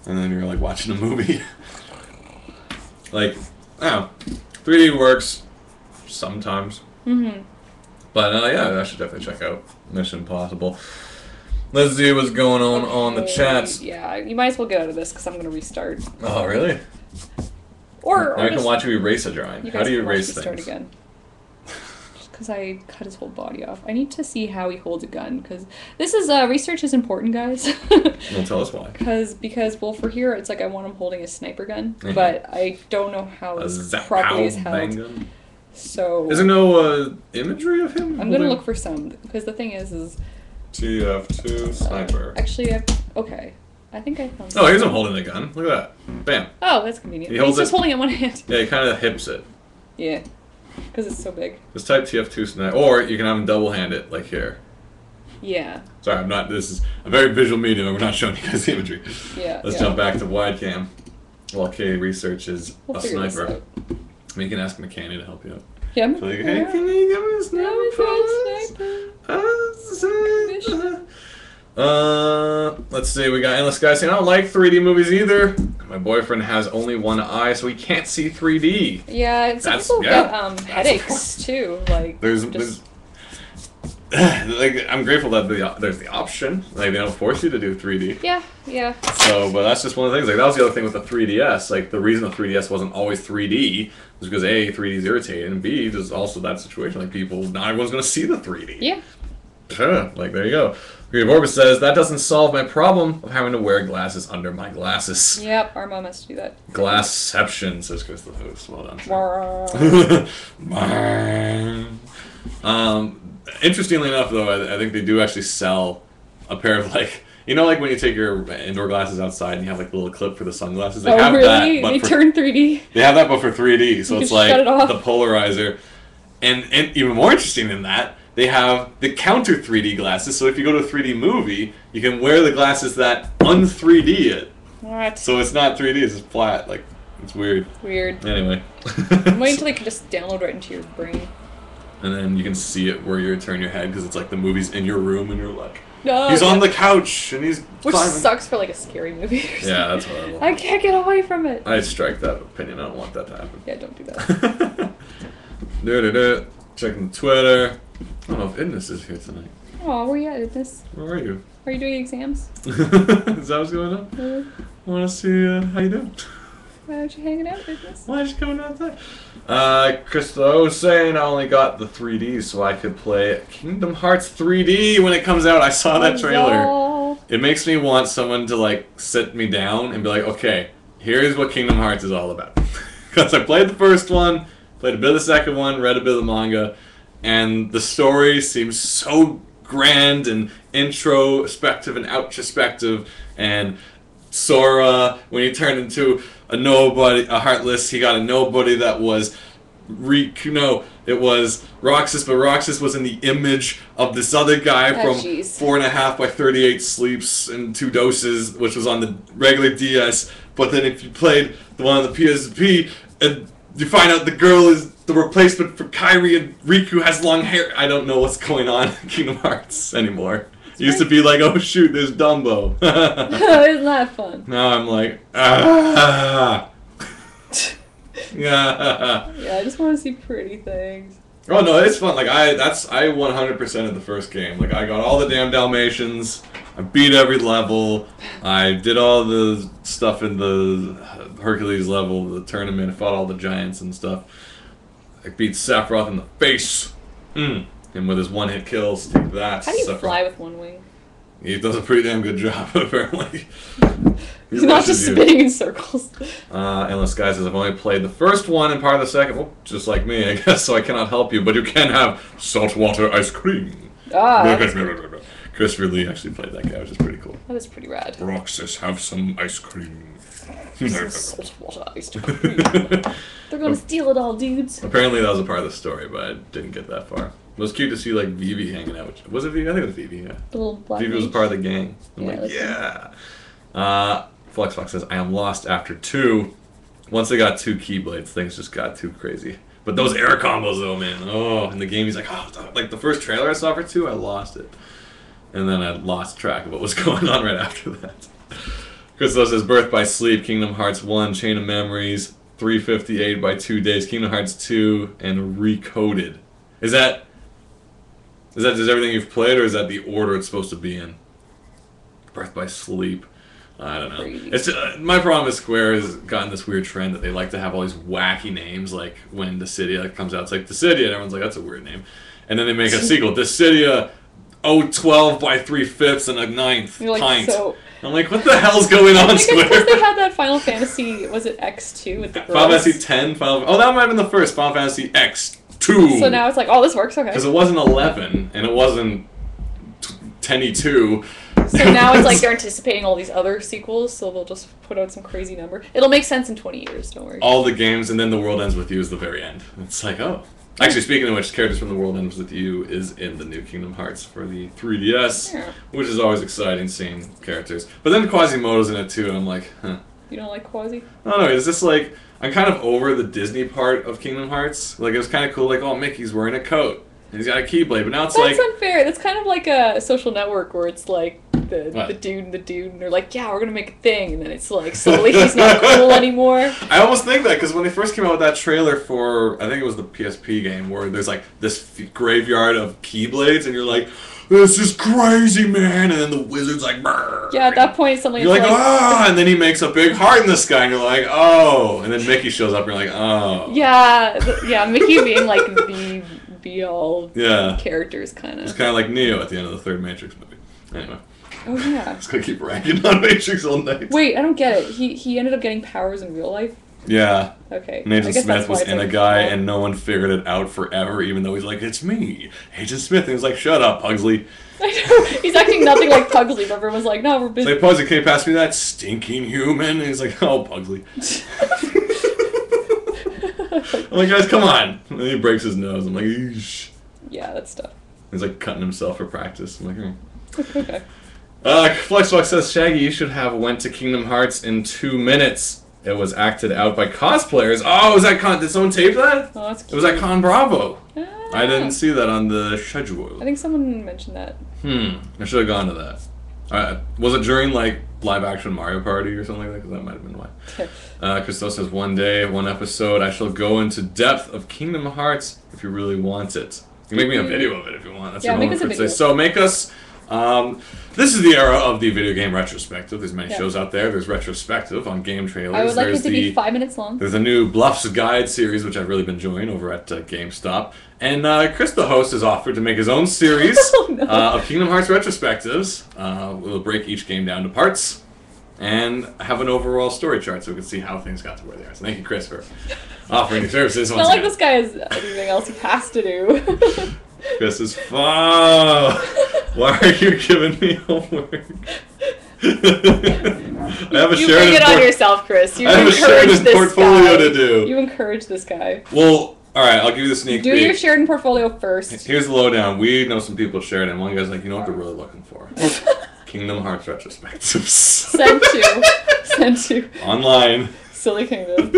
And then you're, like, watching a movie. Like, I don't know. 3D works sometimes. Mm-hmm. But yeah, I should definitely check out Mission Impossible. Let's see what's going on the chats. Yeah, you might as well get out of this because I'm going to restart. Oh, really? Or I can watch you erase a drawing. How do you erase things? Start again. Just because I cut his whole body off. I need to see how he holds a gun because this is research is important, guys. Well, tell us why. Because well, for here it's like I want him holding a sniper gun, but I don't know how this properly is held. Gun? So is there no imagery of him? I'm gonna look for some because the thing is TF2 sniper. Actually, okay. I think I found. Oh, here's him holding the gun. Look at that. Bam. Oh, that's convenient. He's just holding it in one hand. Yeah, he kind of hips it. Yeah, because it's so big. Just type TF2 sniper, or you can have him double hand it, like here. Yeah. Sorry, I'm not. This is a very visual medium, and we're not showing you guys the imagery. Yeah. Let's jump back to wide cam. While Kay researches a sniper. I mean, you can ask McCanny to help you out. Yeah. So like, hey, can you give me a sniper? Let's see. We got Endless Guy saying I don't like 3D movies either. My boyfriend has only one eye, so he can't see 3D. Yeah, some people get headaches too. Like there's like I'm grateful that there's the option. Like they don't force you to do 3D. Yeah, yeah. So, but that's just one of the things. Like that was the other thing with the 3DS. Like the reason the 3DS wasn't always 3D was because A, 3D is irritating, and B, there's also that situation. Like people, not everyone's gonna see the 3D. Yeah. Like there you go. Creative Orbit says that doesn't solve my problem of having to wear glasses under my glasses. Yep, our mom has to do that. Glassception, says Chris the host. Well done. Interestingly enough, though, I think they do actually sell a pair of like like when you take your indoor glasses outside and you have like the little clip for the sunglasses. They have really? that, but they turn 3D. They have that, but for 3D. So it's like the polarizer, and even more interesting than that. They have the counter 3D glasses, so if you go to a 3D movie, you can wear the glasses that un-3D it. What? So it's not 3D, it's just flat. Like, it's weird. Weird. Anyway. Wait until they can just download right into your brain. And then you can see it where you turn your head, because it's like the movie's in your room, and you're like, no, he's on the couch, and he's Which climbing. Sucks for like a scary movie or something. Yeah, that's horrible. I can't get away from it. I strike that opinion, I don't want that to happen. Yeah, don't do that. Checking Twitter. I don't know if Idnis is here tonight. Oh, where you at, Idnis? Where are you? Are you doing exams? Is that what's going on? I want to see how you doing. Why aren't you hanging out, Idnis? Why aren't you coming outside? Christo was saying I only got the 3D so I could play Kingdom Hearts 3D when it comes out. I saw that trailer. It makes me want someone to like sit me down and be like, okay, here's what Kingdom Hearts is all about. Because I played the first one, played a bit of the second one, read a bit of the manga, and the story seems so grand and introspective and outrospective. And Sora, when he turned into a nobody, a heartless, he got a nobody that was it was Roxas, but Roxas was in the image of this other guy from 4.5 by 38 sleeps and 2 doses, which was on the regular DS. But then if you played the one on the PSP, and you find out the girl is the replacement for Kairi and Riku has long hair. I don't know what's going on in Kingdom Hearts anymore. It used to be like, oh shoot, there's Dumbo. Isn't that fun? Now I'm like, ah. Yeah, I just want to see pretty things. Oh no, it's fun. Like I 100% of the first game. Like I got all the damn Dalmatians. I beat every level. I did all the stuff in the Hercules level, the tournament. I fought all the giants and stuff. I beat Sephiroth in the face. And with his one-hit kills, take that. How do you fly with one wing? He does a pretty damn good job, apparently. He's not just spinning in circles. Endless Guy says, I've only played the first one and part of the second. Well, just like me, I guess, so I cannot help you. But you can have saltwater ice cream. Christopher Lee actually played that guy, which is pretty cool. That is pretty rad. Roxas, have some ice cream. Some saltwater ice cream. They're gonna steal it all, dudes. Apparently that was a part of the story, but I didn't get that far. It was cute to see like Vivi hanging out. Was it Vivi? I think it was Vivi, yeah. The little black Vivi was a part of the gang. I'm like, yeah. Flexfox says, I am lost after 2. Once I got 2 Keyblades, things just got too crazy. But those air combos though, man. Oh, in the game he's like, oh, like the first trailer I saw for 2, I lost it. And then I lost track of what was going on right after that. Christo says, Birth by Sleep, Kingdom Hearts 1, Chain of Memories, 358 by 2 days, Kingdom Hearts 2, and Recoded. Is that Is that just everything you've played, or is that the order it's supposed to be in? Birth by Sleep. I don't know. It's my problem with Square has gotten this weird trend that they like to have all these wacky names, like when Dissidia comes out, it's like Dissidia, and everyone's like, that's a weird name. And then they make a sequel, Dissidia 012 by 3/5 and a 9th You're like, pint. so... I'm like, what the hell's going on, Square? I think it's because they had that Final Fantasy, was it X2 with the girls? Final Fantasy 10, oh, that might have been the first, Final Fantasy X2. So now it's like, oh, this works, okay. Because it wasn't 11, and it wasn't 10E2. So now it's like they're anticipating all these other sequels, so they'll just put out some crazy number. It'll make sense in 20 years, don't worry. All the games, and then The World Ends With You is the very end. It's like, oh. Actually, speaking of which, characters from The World Ends With You is in the new Kingdom Hearts for the 3DS, which is always exciting seeing characters. But then Quasimodo's in it too, and I'm like, huh. You don't like Quasi? I don't know, it's just like, I'm kind of over the Disney part of Kingdom Hearts. Like, it was kind of cool, like, oh, Mickey's wearing a coat. And he's got a Keyblade, but now it's That's unfair. That's kind of like a Social Network where it's like the dude, and they're like, yeah, we're gonna make a thing, and then it's like slowly he's not cool anymore. I almost think that because when they first came out with that trailer for, I think it was the PSP game, where there's like this graveyard of Keyblades, and you're like, this is crazy, man, and then the wizard's like, brr. Yeah, at that point, suddenly you're it's like, ah, and then he makes a big heart in the sky, and you're like, oh, and then Mickey shows up, and you're like, oh. Yeah, Mickey being like the be-all characters, kind of. It's kind of like Neo at the end of the third Matrix movie. Anyway. Oh, yeah. I'm just going to keep ranking on Matrix all night. Wait, I don't get it. He ended up getting powers in real life? Yeah. Okay. And Agent Smith was in a guy, and no one figured it out forever, even though he's like, it's me, Agent Smith. And he was like, shut up, Pugsley. I know. He's acting nothing like Pugsley, but everyone's like, no, we're busy. It's like, Pugsley, can you pass me that stinking human? And he's like, oh, Pugsley. I'm like, guys, come on. And then he breaks his nose. I'm like, eesh. Yeah, that's tough. He's like cutting himself for practice. I'm like, Okay. Flexbox says, Shaggy, you should have went to Kingdom Hearts in 2 minutes. It was acted out by cosplayers. Oh, was that did someone tape that? Oh, that's cute. It was at Con Bravo. I didn't see that on the schedule. I think someone mentioned that. I should have gone to that. Was it during, like, live-action Mario Party or something like that? Because that might have been why. Christos says, one day, one episode, I shall go into depth of Kingdom Hearts if you really want it. You can make me a video of it if you want. That's make us a video. So make us... this is the era of the video game retrospective. There's many shows out there. There's retrospective on game trailers. I would like it to be 5 minutes long. There's a new Bluffs Guide series, which I've really been enjoying over at GameStop. And Chris, the host, has offered to make his own series of Kingdom Hearts retrospectives. We'll break each game down to parts and have an overall story chart so we can see how things got to where they are. So thank you, Chris, for offering your services. It's not like this guy has anything else he has to do. Chris is fun. Why are you giving me homework? I have a you bring it on yourself, Chris. You I have a Sheridan portfolio to do. You encourage this guy. Well, alright, I'll give you the sneak peek. Do your Sheridan portfolio first. Here's the lowdown. We know some people at Sheridan. One guy's like, you know what they're really looking for? Kingdom Hearts retrospectives. Send to. Online. Silly Kingdom.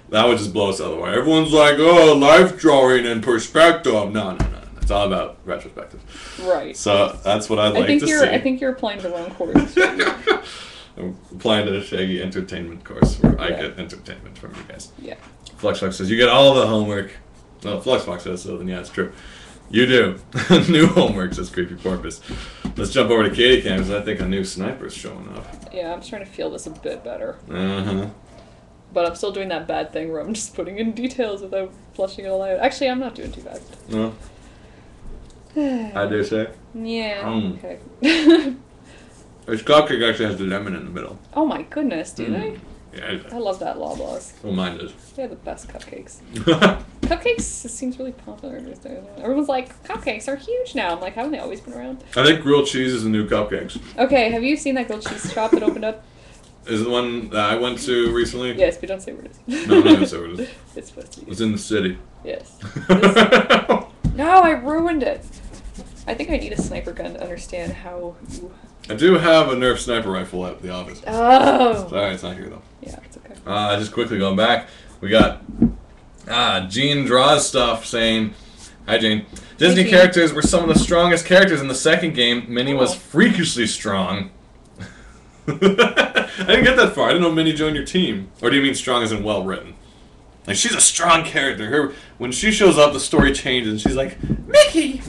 That would just blow us out of the way. Everyone's like, oh, life drawing and perspective. No. It's all about retrospective. Right. So that's what I'd like to see. I think you're applying the wrong course. I'm applying to the Shaggy entertainment course where I get entertainment from you guys. Yeah. Fluxbox says, you get all the homework. Well, Fluxbox says so, then yeah, it's true. You do. New homework, says Creepy Porpoise. Let's jump over to Katie Cam, because I think a new sniper's showing up. Yeah, I'm trying to feel this a bit better. Uh-huh. But I'm still doing that bad thing where I'm just putting in details without flushing it all out. Actually, I'm not doing too bad. No. I do say. Yeah. Okay. This cupcake actually has the lemon in the middle. Oh my goodness, do they? Yeah. I love that Loblaws. Well, mine does. They're the best cupcakes. Cupcakes seems really popular these days. Everyone's like, cupcakes are huge now. I'm like, haven't they always been around? I think grilled cheese is the new cupcakes. Okay, have you seen that grilled cheese shop that opened up? Is it the one that I went to recently? Yes, but don't say where it is. No, I'm not going to say where it is. It's supposed to be. It's in the city. Yes. No, I ruined it. I think I need a sniper gun to understand how... I do have a Nerf sniper rifle at the office. Oh! Sorry, it's not here though. Yeah, it's okay. Just quickly going back, we got Gene Draws stuff saying, hi Gene. Disney characters were some of the strongest characters in the second game. Minnie was freakishly strong. I didn't get that far. I didn't know Minnie joined your team. Or do you mean strong as in well written? Like, she's a strong character. When she shows up, the story changes and she's like, Mickey!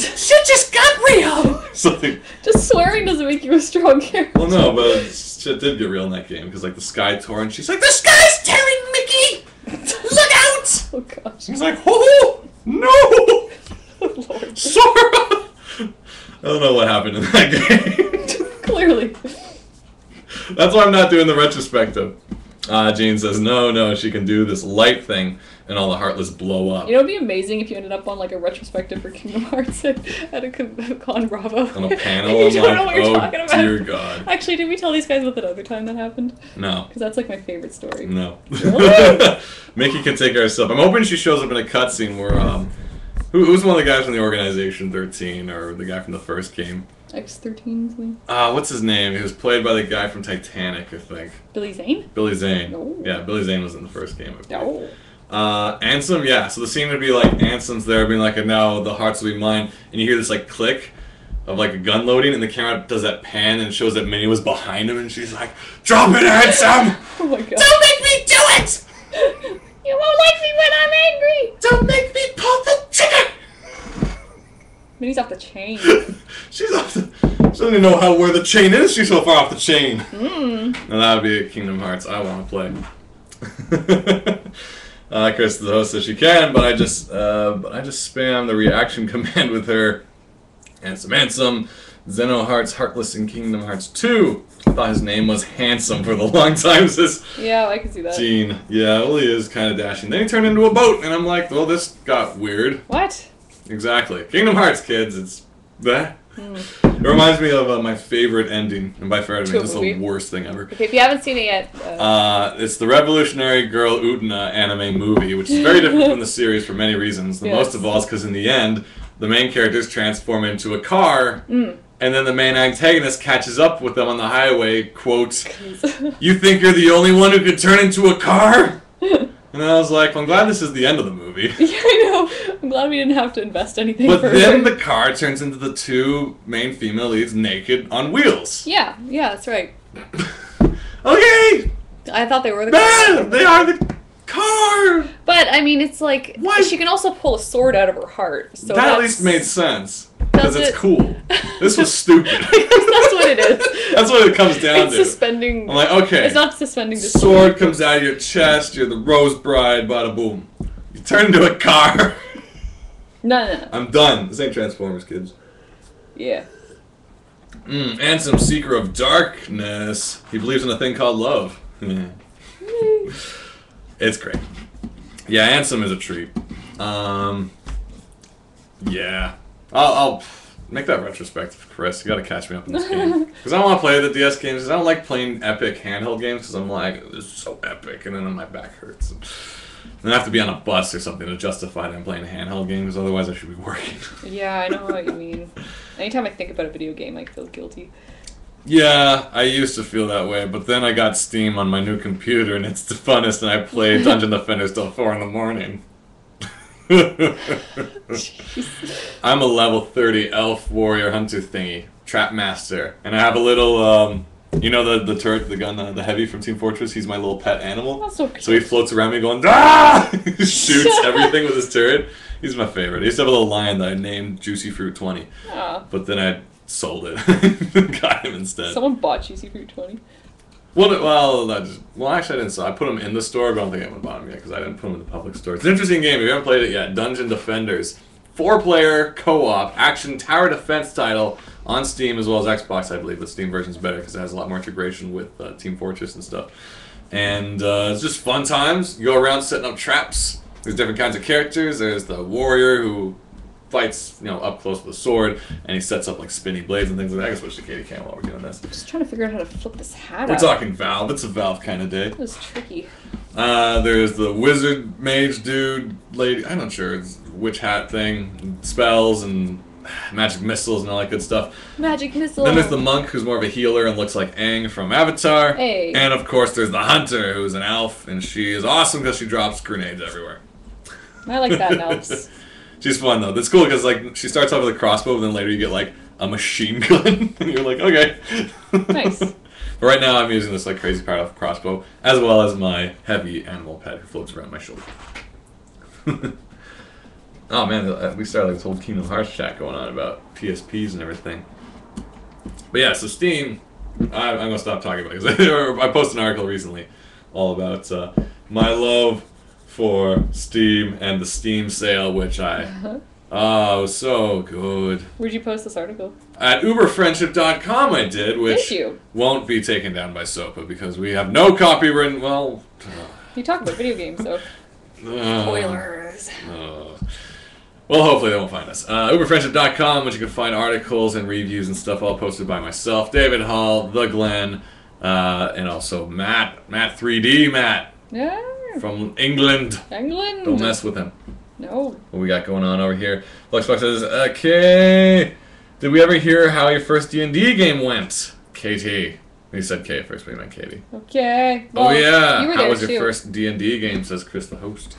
Shit just got real! Something. Just swearing doesn't make you a strong character. Well, no, but shit did get real in that game, because, like, the sky tore, and she's like, the sky's tearing, Mickey! Look out! Oh, gosh. He's like, oh, no! Oh, Lord. Sora! I don't know what happened in that game. Clearly. That's why I'm not doing the retrospective. Jean says, no, she can do this light thing, and all the Heartless blow up. You know, it'd be amazing if you ended up on, like, a retrospective for Kingdom Hearts at a Con Bravo. On a panel, you I'm don't like, know what you're talking about. Dear God. Actually, did we tell these guys about that other time that happened? No. Because that's, like, my favorite story. No. Really? Mickey can take care of herself. I'm hoping she shows up in a cutscene where, who's one of the guys from the Organization 13, or the guy from the first game? X13, something? What's his name? He was played by the guy from Titanic, I think. Billy Zane? Billy Zane. No. Yeah, Billy Zane was in the first game. No. Ansem, yeah. So the scene would be like Ansem's there being like, now the hearts will be mine. And you hear this like click of like a gun loading, and the camera does that pan and it shows that Minnie was behind him, and she's like, drop it, Ansem! Oh my God. Don't make me do it! You won't like me when I'm angry! Don't make me pull the trigger! Minnie's off the chain. She doesn't even know where the chain is. She's so far off the chain. Mm. Now that would be a Kingdom Hearts I want to play. Chris, the host, says she can, but I just spam the reaction command with her. Ansem, Zeno Hearts, Heartless, in Kingdom Hearts 2. I thought his name was Handsome for the long time. Says Yeah, I can see that. Gene. Yeah, well, he is kind of dashing. Then he turned into a boat, and I'm like, well, this got weird. What? Exactly. Kingdom Hearts, kids. It's that. It reminds me of my favorite ending, and by far, I mean, this is the worst thing ever. Okay, if you haven't seen it yet... it's the Revolutionary Girl Utena anime movie, which is very different from the series for many reasons. The most of all is because in the end, the main characters transform into a car, and then the main antagonist catches up with them on the highway, quote, you think you're the only one who could turn into a car? And I was like, well, I'm glad this is the end of the movie. Yeah, I know. I'm glad we didn't have to invest anything But further. then the car turns into the two main female leads naked on wheels. Yeah, that's right. Okay! I thought they were the car. They are the car! But, I mean, it's like, Why? she can also pull a sword out of her heart. So that at least made sense. Because Does it's it? cool. This was stupid. That's what it is. That's what it comes down It's to. suspending... I'm like, okay. It's not suspending the sword comes out of your chest, you're the Rose Bride, bada boom. You turn into a car. No. I'm done. This ain't Transformers, kids. Yeah. Ansem, Seeker of Darkness. He believes in a thing called love. It's great. Yeah, Ansem is a treat. Yeah. I'll make that retrospective, Chris. You gotta catch me up in this game. Because I don't want to play the DS games, because I don't like playing epic handheld games, because I'm like, this is so epic, and then my back hurts. And then I have to be on a bus or something to justify that I'm playing handheld games, otherwise I should be working. Yeah, I know what you mean. Anytime I think about a video game, I feel guilty. Yeah, I used to feel that way, but then I got Steam on my new computer, and it's the funnest, and I play Dungeon Defenders till 4 in the morning. I'm a level 30 elf warrior hunter thingy, trap master, and I have a little, you know the turret, the gun, the heavy from Team Fortress. He's my little pet animal. That's so cute. So he floats around me going, ah! Shoots everything with his turret. He's my favorite. I used to have a little lion that I named Juicy Fruit 20, but then I sold it, got him instead. Someone bought Juicy Fruit 20. Well, actually I didn't sell. I put them in the store, but I don't think anyone bought them yet because I didn't put them in the public store. It's an interesting game. If you haven't played it yet, Dungeon Defenders. 4-player, co-op, action tower defense title on Steam as well as Xbox, I believe. The Steam version's better because it has a lot more integration with Team Fortress and stuff. And it's just fun times. You go around setting up traps. There's different kinds of characters. There's the warrior who fights, up close with a sword, and he sets up like spinny blades and things like that. I can switch to Katie Cam while we're doing this. I'm just trying to figure out how to flip this hat We're up. talking Valve. It's a Valve kind of day. That was tricky. There's the wizard mage dude, lady, I'm not sure, it's witch hat thing, spells and magic missiles and all that good stuff. Magic missile. Then there's the monk who's more of a healer and looks like Aang from Avatar. Hey. And of course there's the hunter who's an elf, and she is awesome because she drops grenades everywhere. I like that in elves. She's fun though. That's cool because like she starts off with a crossbow, and then later you get like a machine gun, and you're like, okay. Nice. But right now I'm using this like crazy powerful crossbow, as well as my heavy animal pet who floats around my shoulder. Oh man, we started like this whole Kingdom Hearts chat going on about PSPs and everything. But yeah, so Steam, I'm gonna stop talking about it because I posted an article recently all about my love for Steam and the Steam sale, which it was so good. Where'd you post this article? At uberfriendship.com I did, which won't be taken down by SOPA because we have no copyright. Well, you talk about video games, so spoilers. Well, hopefully they won't find us. Uberfriendship.com, which you can find articles and reviews and stuff all posted by myself, David Hall, The Glenn, and also Matt 3D Matt. Yeah. From England. Don't mess with him. No. What we got going on over here? Fluxbox says, okay. Did we ever hear how your first D&D game went? KT. He said K at first, but he meant Katie. Okay. Well, oh yeah. You were how there was too. your first D&D game, says Chris the host.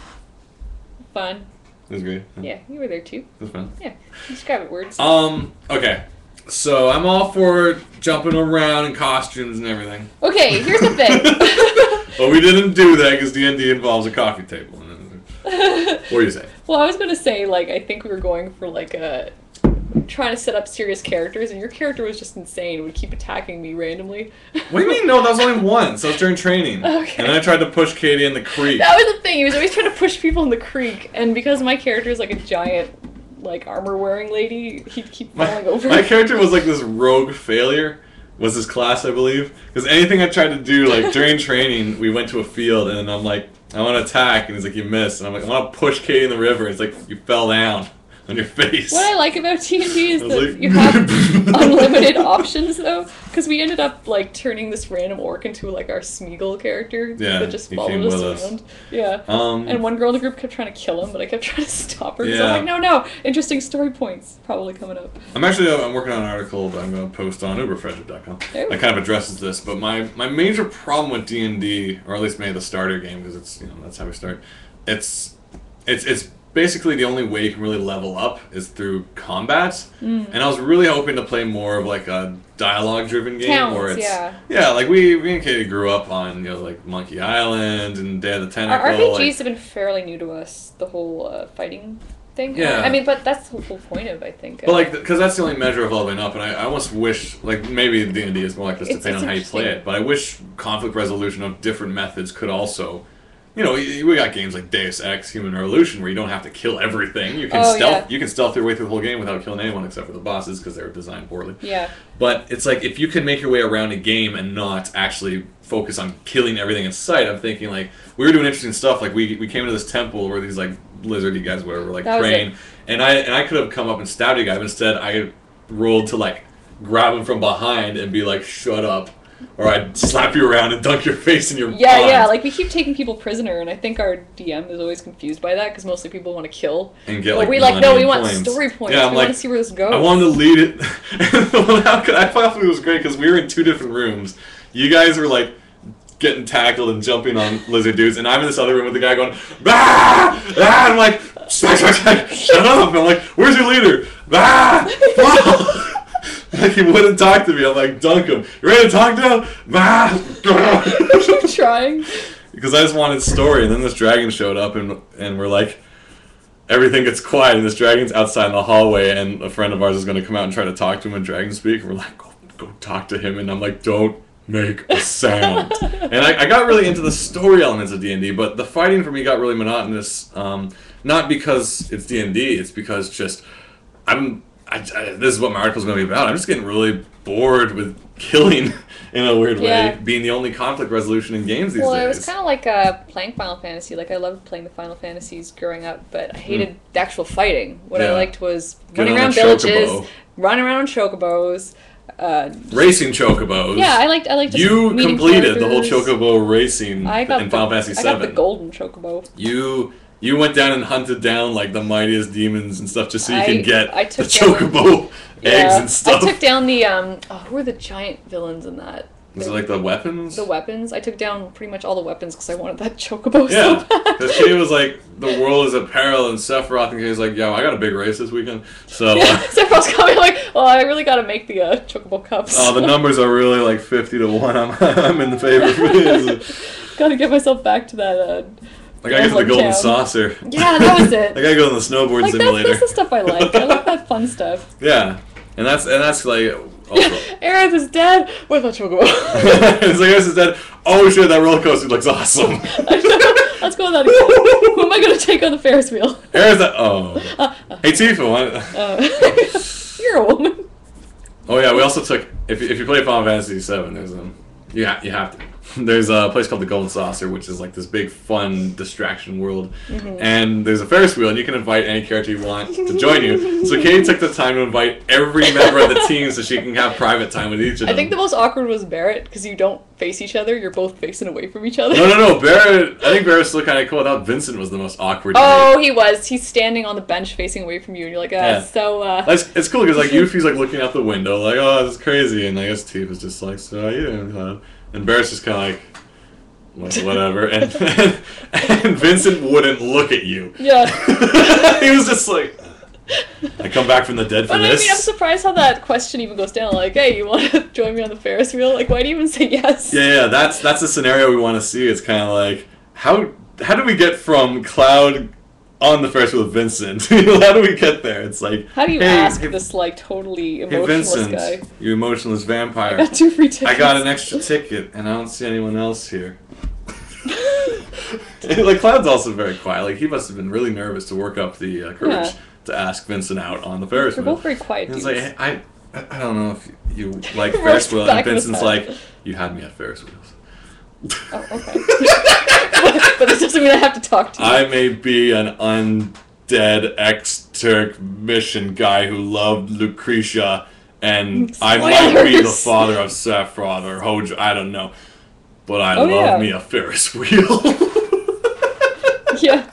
Fun. It was great. Yeah, you were there too. It was fun. Yeah. Describe it words. Okay. So I'm all for jumping around in costumes and everything. Okay, here's the thing. But we didn't do that because D&D involves a coffee table. What were you saying? Well, I was going to say, like, I think we were going for, like, trying to set up serious characters, and your character was just insane. It would keep attacking me randomly. What do you mean? No, that was only once. That was during training. Okay. And then I tried to push Katie in the creek. That was the thing. He was always trying to push people in the creek, and because my character is, like, a giant, like, armor-wearing lady, he'd keep falling over. My character was, like, this rogue failure. Was his class, I believe. Because anything I tried to do, like, during training, we went to a field, and I'm like, I want to attack, and he's like, you missed. And I'm like, I want to push Katie in the river. It's like, you fell down on your face. What I like about D&D is that you have unlimited options, though. Because we ended up, like, turning this random orc into, like, our Smeagol character. Yeah, that just followed us around. Yeah. And one girl in the group kept trying to kill him, but I kept trying to stop her. Yeah. So I'm like, no. Interesting story points probably coming up. I'm working on an article that I'm going to post on uberfriendship.com. That kind of addresses this. But my major problem with D&D, or at least maybe the starter game, because it's, that's how we start. It's basically the only way you can really level up is through combat. And I was really hoping to play more of like a dialogue-driven game where it's like we and Katie grew up on like Monkey Island and Day of the Tentacle. Our RPGs have been fairly new to us. The whole fighting thing. Yeah. I mean, but that's the whole point of, I think. But like, because that's the only measure of leveling up, and I almost wish, like, maybe D&D is more like this depending on how you play it. But I wish conflict resolution of different methods could also. We got games like Deus Ex, Human Revolution, where you don't have to kill everything. You can stealth. You can stealth your way through the whole game without killing anyone except for the bosses because they were designed poorly. Yeah. But it's like if you can make your way around a game and not actually focus on killing everything in sight. I'm thinking like we were doing interesting stuff. Like we came to this temple where these like lizardy guys were like praying, and I could have come up and stabbed a guy, but instead I rolled to like grab him from behind and be like, "Shut up." Or I'd slap you around and dunk your face in your pond. Yeah, like we keep taking people prisoner, and I think our DM is always confused by that because mostly people want to kill. And get like we want story points. Yeah, we want to see where this goes. I wanted to lead it. I thought it was great because we were in two different rooms. You guys were like getting tackled and jumping on lizard dudes, and I'm in this other room with the guy going, "Bah! Ah!" And I'm like, "Smack, smack, smack, shut up!" And I'm like, "Where's your leader?" "Bah! Wow!" Like he wouldn't talk to me. I'm like, "Dunk him. You ready to talk to him?" "Bah!" Keep trying. Because I just wanted story, and then this dragon showed up, and we're like, everything gets quiet, and this dragon's outside in the hallway, and a friend of ours is going to come out and try to talk to him in dragon speak, and we're like, go talk to him, and I'm like, don't make a sound. And I got really into the story elements of D&D, but the fighting for me got really monotonous, not because it's D&D, it's because just, this is what my article's going to be about, I'm just getting really bored with killing in a weird way, being the only conflict resolution in games these days. Well, it was kind of like playing Final Fantasy. Like, I loved playing the Final Fantasies growing up, but I hated the actual fighting. What I liked was running around villages, running around on chocobos, racing chocobos. Yeah, I liked just You completed characters. the whole chocobo racing in Final Fantasy VII. I got the golden chocobo. You went down and hunted down like the mightiest demons and stuff just so you could get the chocobo eggs and stuff. I took down the who were the giant villains in that? Was it like the weapons? The weapons. I took down pretty much all the weapons because I wanted that chocobo so bad. Yeah, because she was like, the world is at peril, and Sephiroth and he was like, yo, I got a big race this weekend. So Sephiroth's coming like, oh, I really got to make the chocobo cups. Oh, the numbers are really like 50-1. I'm in the favor for this. Got to get myself back to that Like I got the golden saucer. Yeah, that was it. Like I go on the snowboard simulator. That's the stuff I like. I like that fun stuff. Yeah, and that's like. Also. Aerith is dead. Where's my chocobo? It's like Aerith is dead. Oh shit, that roller coaster looks awesome. Let's go with that again. Who am I gonna take on the Ferris wheel? Aerith. Oh. Hey Tifa, you're a woman. Oh yeah, we also took if you play Final Fantasy VII, there's you have to. There's a place called the Golden Saucer, which is like this big, fun distraction world. Mm-hmm. And there's a Ferris wheel, and you can invite any character you want to join you. So Katie took the time to invite every member of the team so she can have private time with each of them. I think the most awkward was Barrett, because you don't face each other. You're both facing away from each other. No. Barrett, I think Barrett's still kind of cool. I thought Vincent was the most awkward. Oh, he was. He's standing on the bench facing away from you, and you're like, It's cool, because like Yuffie's like looking out the window, like, oh, this is crazy. And I guess Tifa's just like, so how are you doing? And Barrett's just kind of like whatever, and Vincent wouldn't look at you. Yeah. He was just like, I come back from the dead for this. I mean, I'm surprised how that question even goes down. Like, hey, you want to join me on the Ferris wheel? Like, why do you even say yes? Yeah, that's the scenario we want to see. It's kind of like, how do we get from Cloud on the Ferris wheel with Vincent? How do we get there? It's like, how do you ask this like totally emotionless Vincent, guy? You emotionless vampire. I got 2 free tickets. I got an extra ticket, and I don't see anyone else here. Like Cloud's also very quiet. Like he must have been really nervous to work up the courage to ask Vincent out on the Ferris wheel. They're both very quiet. It's like, hey, I don't know if you like Ferris wheel, and Vincent's like, you had me at Ferris wheels. Oh, okay. But this doesn't mean I have to talk to you. I may be an undead ex-Turk mission guy who loved Lucretia, and I might be the father of Sephiroth or Hojo, I don't know. But I love me a Ferris wheel. Yeah.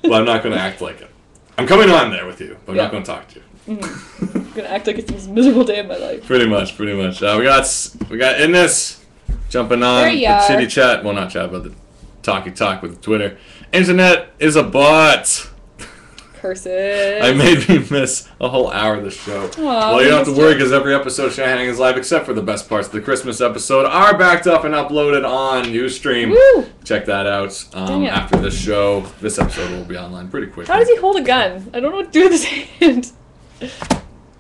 But I'm not going to act like it. I'm coming on there with you, but I'm not going to talk to you. Mm-hmm. I'm going to act like it's the most miserable day of my life. Pretty much. We got in this. Jumping on the shitty chat. Well, not chat, but the talk with Twitter. Internet is a bot. Curses. I made me miss a whole hour of the show. Well, you don't have to worry because every episode of Shanahan is live except for the best parts of the Christmas episode are backed up and uploaded on Ustream. Woo! Check that out after this show. This episode will be online pretty quickly. How does he hold a gun? I don't know what to do with his hand.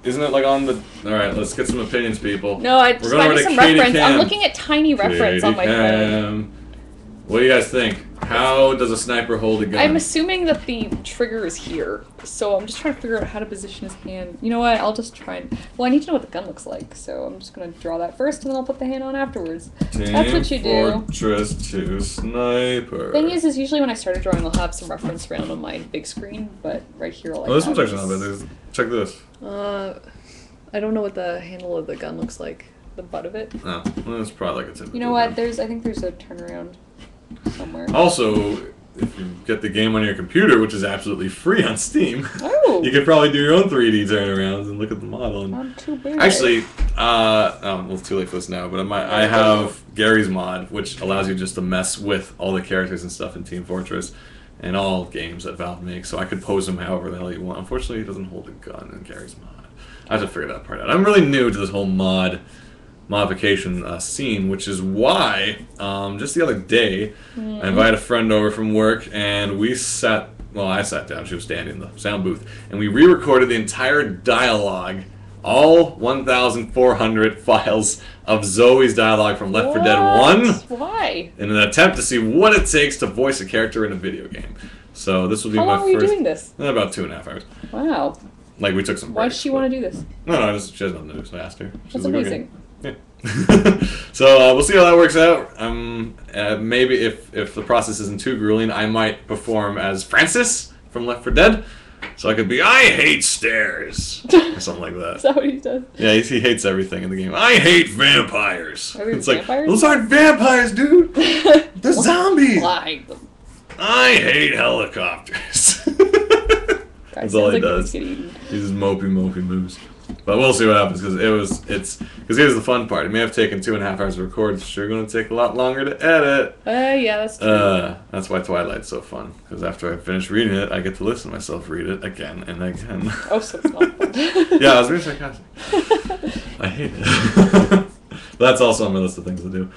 Isn't it like on the... Alright, let's get some opinions, people. No, I just find some reference. I'm looking at tiny reference on my phone. What do you guys think? How does a sniper hold a gun? I'm assuming that the trigger is here, so I'm just trying to figure out how to position his hand. You know what? I'll just try and... Well, I need to know what the gun looks like, so I'm just going to draw that first, and then I'll put the hand on afterwards. That's what you do. Fortress 2 sniper. Thing is usually when I started drawing, I'll have some reference around on my big screen, but right here I'll this one's actually not bad. Check this. I don't know what the handle of the gun looks like. The butt of it. Oh, well, it's probably like a typical You know what? gun. I think there's a turnaround somewhere. Also, if you get the game on your computer, which is absolutely free on Steam, you can probably do your own 3D turnarounds and look at the model. And not too bad. Actually, well, it's too late for this now, but I have Gary's mod, which allows you just to mess with all the characters and stuff in Team Fortress and all games that Valve makes, so I could pose him however the hell you want. Unfortunately, he doesn't hold a gun in Gary's mod. I have to figure that part out. I'm really new to this whole modification scene, which is why just the other day I invited a friend over from work, and I sat down, she was standing in the sound booth, and we re-recorded the entire dialogue, all 1,400 files of Zoe's dialogue from Left 4 Dead 1. Why? In an attempt to see what it takes to voice a character in a video game. So this will be How my long were you doing this? About 2.5 hours. Wow. Like, we took some breaks. Why does she want to do this? No, she has nothing to do, so I asked her. That's amazing. Okay. Yeah. So, we'll see how that works out. Maybe if the process isn't too grueling, I might perform as Francis from Left 4 Dead. So I could be, I hate stairs. Or something like that. Is that what he does? Yeah, he hates everything in the game. I hate vampires. It's vampires? Those aren't vampires, dude. They're zombies. Why? I hate helicopters. That's all he does. He just mopey moves. But we'll see what happens, because here's the fun part. It may have taken 2.5 hours to record. It's sure going to take a lot longer to edit. Yeah, that's true. That's why Twilight's so fun, because after I finish reading it, I get to listen to myself read it again and again. Oh, so it's not fun. Yeah, I was being sarcastic. I hate it. That's also on my list of things to do.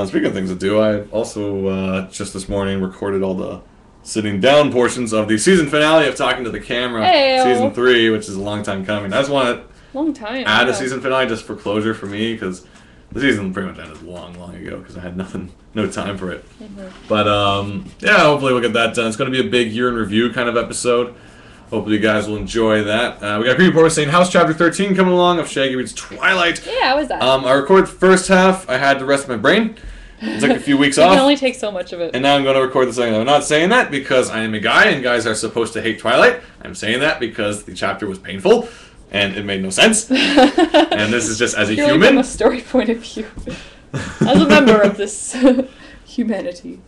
Speaking of things to do, I also just this morning recorded all the sitting down portions of the season finale of Talking to the Camera, season 3, which is a long time coming. I just want to add a season finale just for closure for me, because the season pretty much ended long ago because I had no time for it. But yeah, hopefully we'll get that done. It's going to be a big year in review kind of episode. Hopefully you guys will enjoy that. We got a Green Report saying House Chapter 13 coming along of Shaggy Reads Twilight. Yeah, how was that? I recorded the first half. I had to rest my brain. It took a few weeks off. You can only take so much of it. And now I'm going to record the second half. I'm not saying that because I am a guy and guys are supposed to hate Twilight. I'm saying that because the chapter was painful and it made no sense. And this is just as a human. From a story point of view. As a member of this humanity.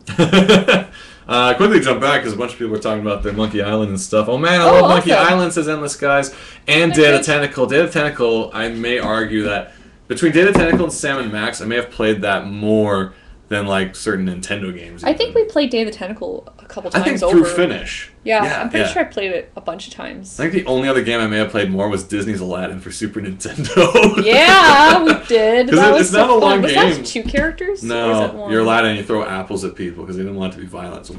Quickly jump back because a bunch of people were talking about their Monkey Island and stuff. Oh man, I love Monkey Island, says Endless Skies. And Data Tentacle. Data Tentacle, I may argue that between Data Tentacle and Sam and Max, I may have played that more than like certain Nintendo games. I think we played Data Tentacle a couple times. I think through finish. Yeah, I'm pretty sure I played it a bunch of times. I think the only other game I may have played more was Disney's Aladdin for Super Nintendo. Yeah, we did. Because it's not a long game. Was that 2 characters? No, you're Aladdin and you throw apples at people because they didn't want it to be violent. So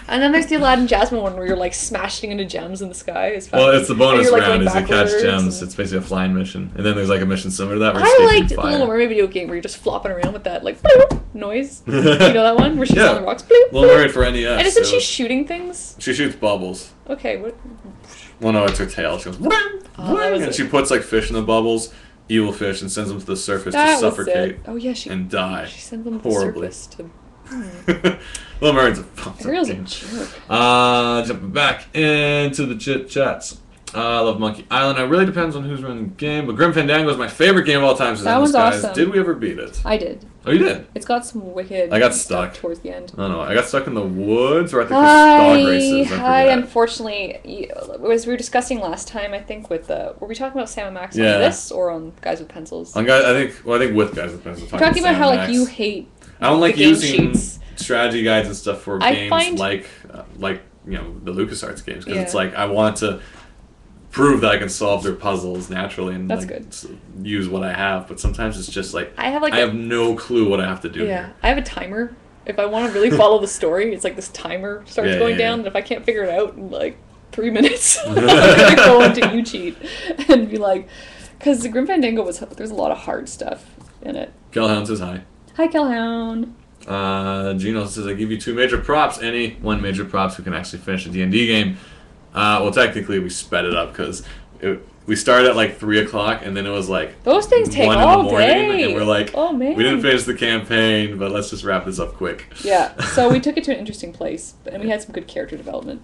and then there's the Aladdin Jasmine one where you're like smashing into gems in the sky. Well, it's the bonus round is you catch gems. It's basically a flying mission. And then there's like a mission similar to that where I liked the Little Mermaid video game where you're just flopping around with that like bloop noise. You know that one? Where she's on the rocks. Bloop, Little Mermaid for NES. And isn't she shooting things? She shoots bubbles. Okay, what? Well, no, it's her tail. She goes, and she puts like fish in the bubbles, evil fish, and sends them to the surface to suffocate. Oh yeah, and die. She sends them to the surface to. Little Mermaid's a fun Ariel's game. a jerk. Jumping back into the chit chats. I love Monkey Island. It really depends on who's running the game, but Grim Fandango is my favorite game of all time. That one's awesome. Did we ever beat it? I did. Oh, you did? It's got some wicked. I got stuck towards the end. I don't know. I got stuck in the woods or at the dog races. I unfortunately, as we were discussing last time, I think with the were we talking about Sam and Max on this or on Guys with Pencils? On guys, I think with Guys with Pencils. We're talking about how like you hate. I don't like using sheets. strategy guides and stuff for games like you know the LucasArts games because it's like I want to prove that I can solve their puzzles naturally and use what I have, but sometimes it's just like I have no clue what I have to do. Yeah, I have a timer. If I want to really follow the story, it's like this timer starts going down, and if I can't figure it out in like 3 minutes, I'm gonna go into UCheat and be like, because the Grim Fandango there's a lot of hard stuff in it. Kelhound says hi. Hi, Kelhound. Gino says I give you 2 major props. Any 1 major props who can actually finish a D&D game. Well, technically, we sped it up because we started at like 3 o'clock, and then it was like those things take all day. And we're like, oh man, we didn't finish the campaign, but let's just wrap this up quick. Yeah, so we took it to an interesting place, and we had some good character development.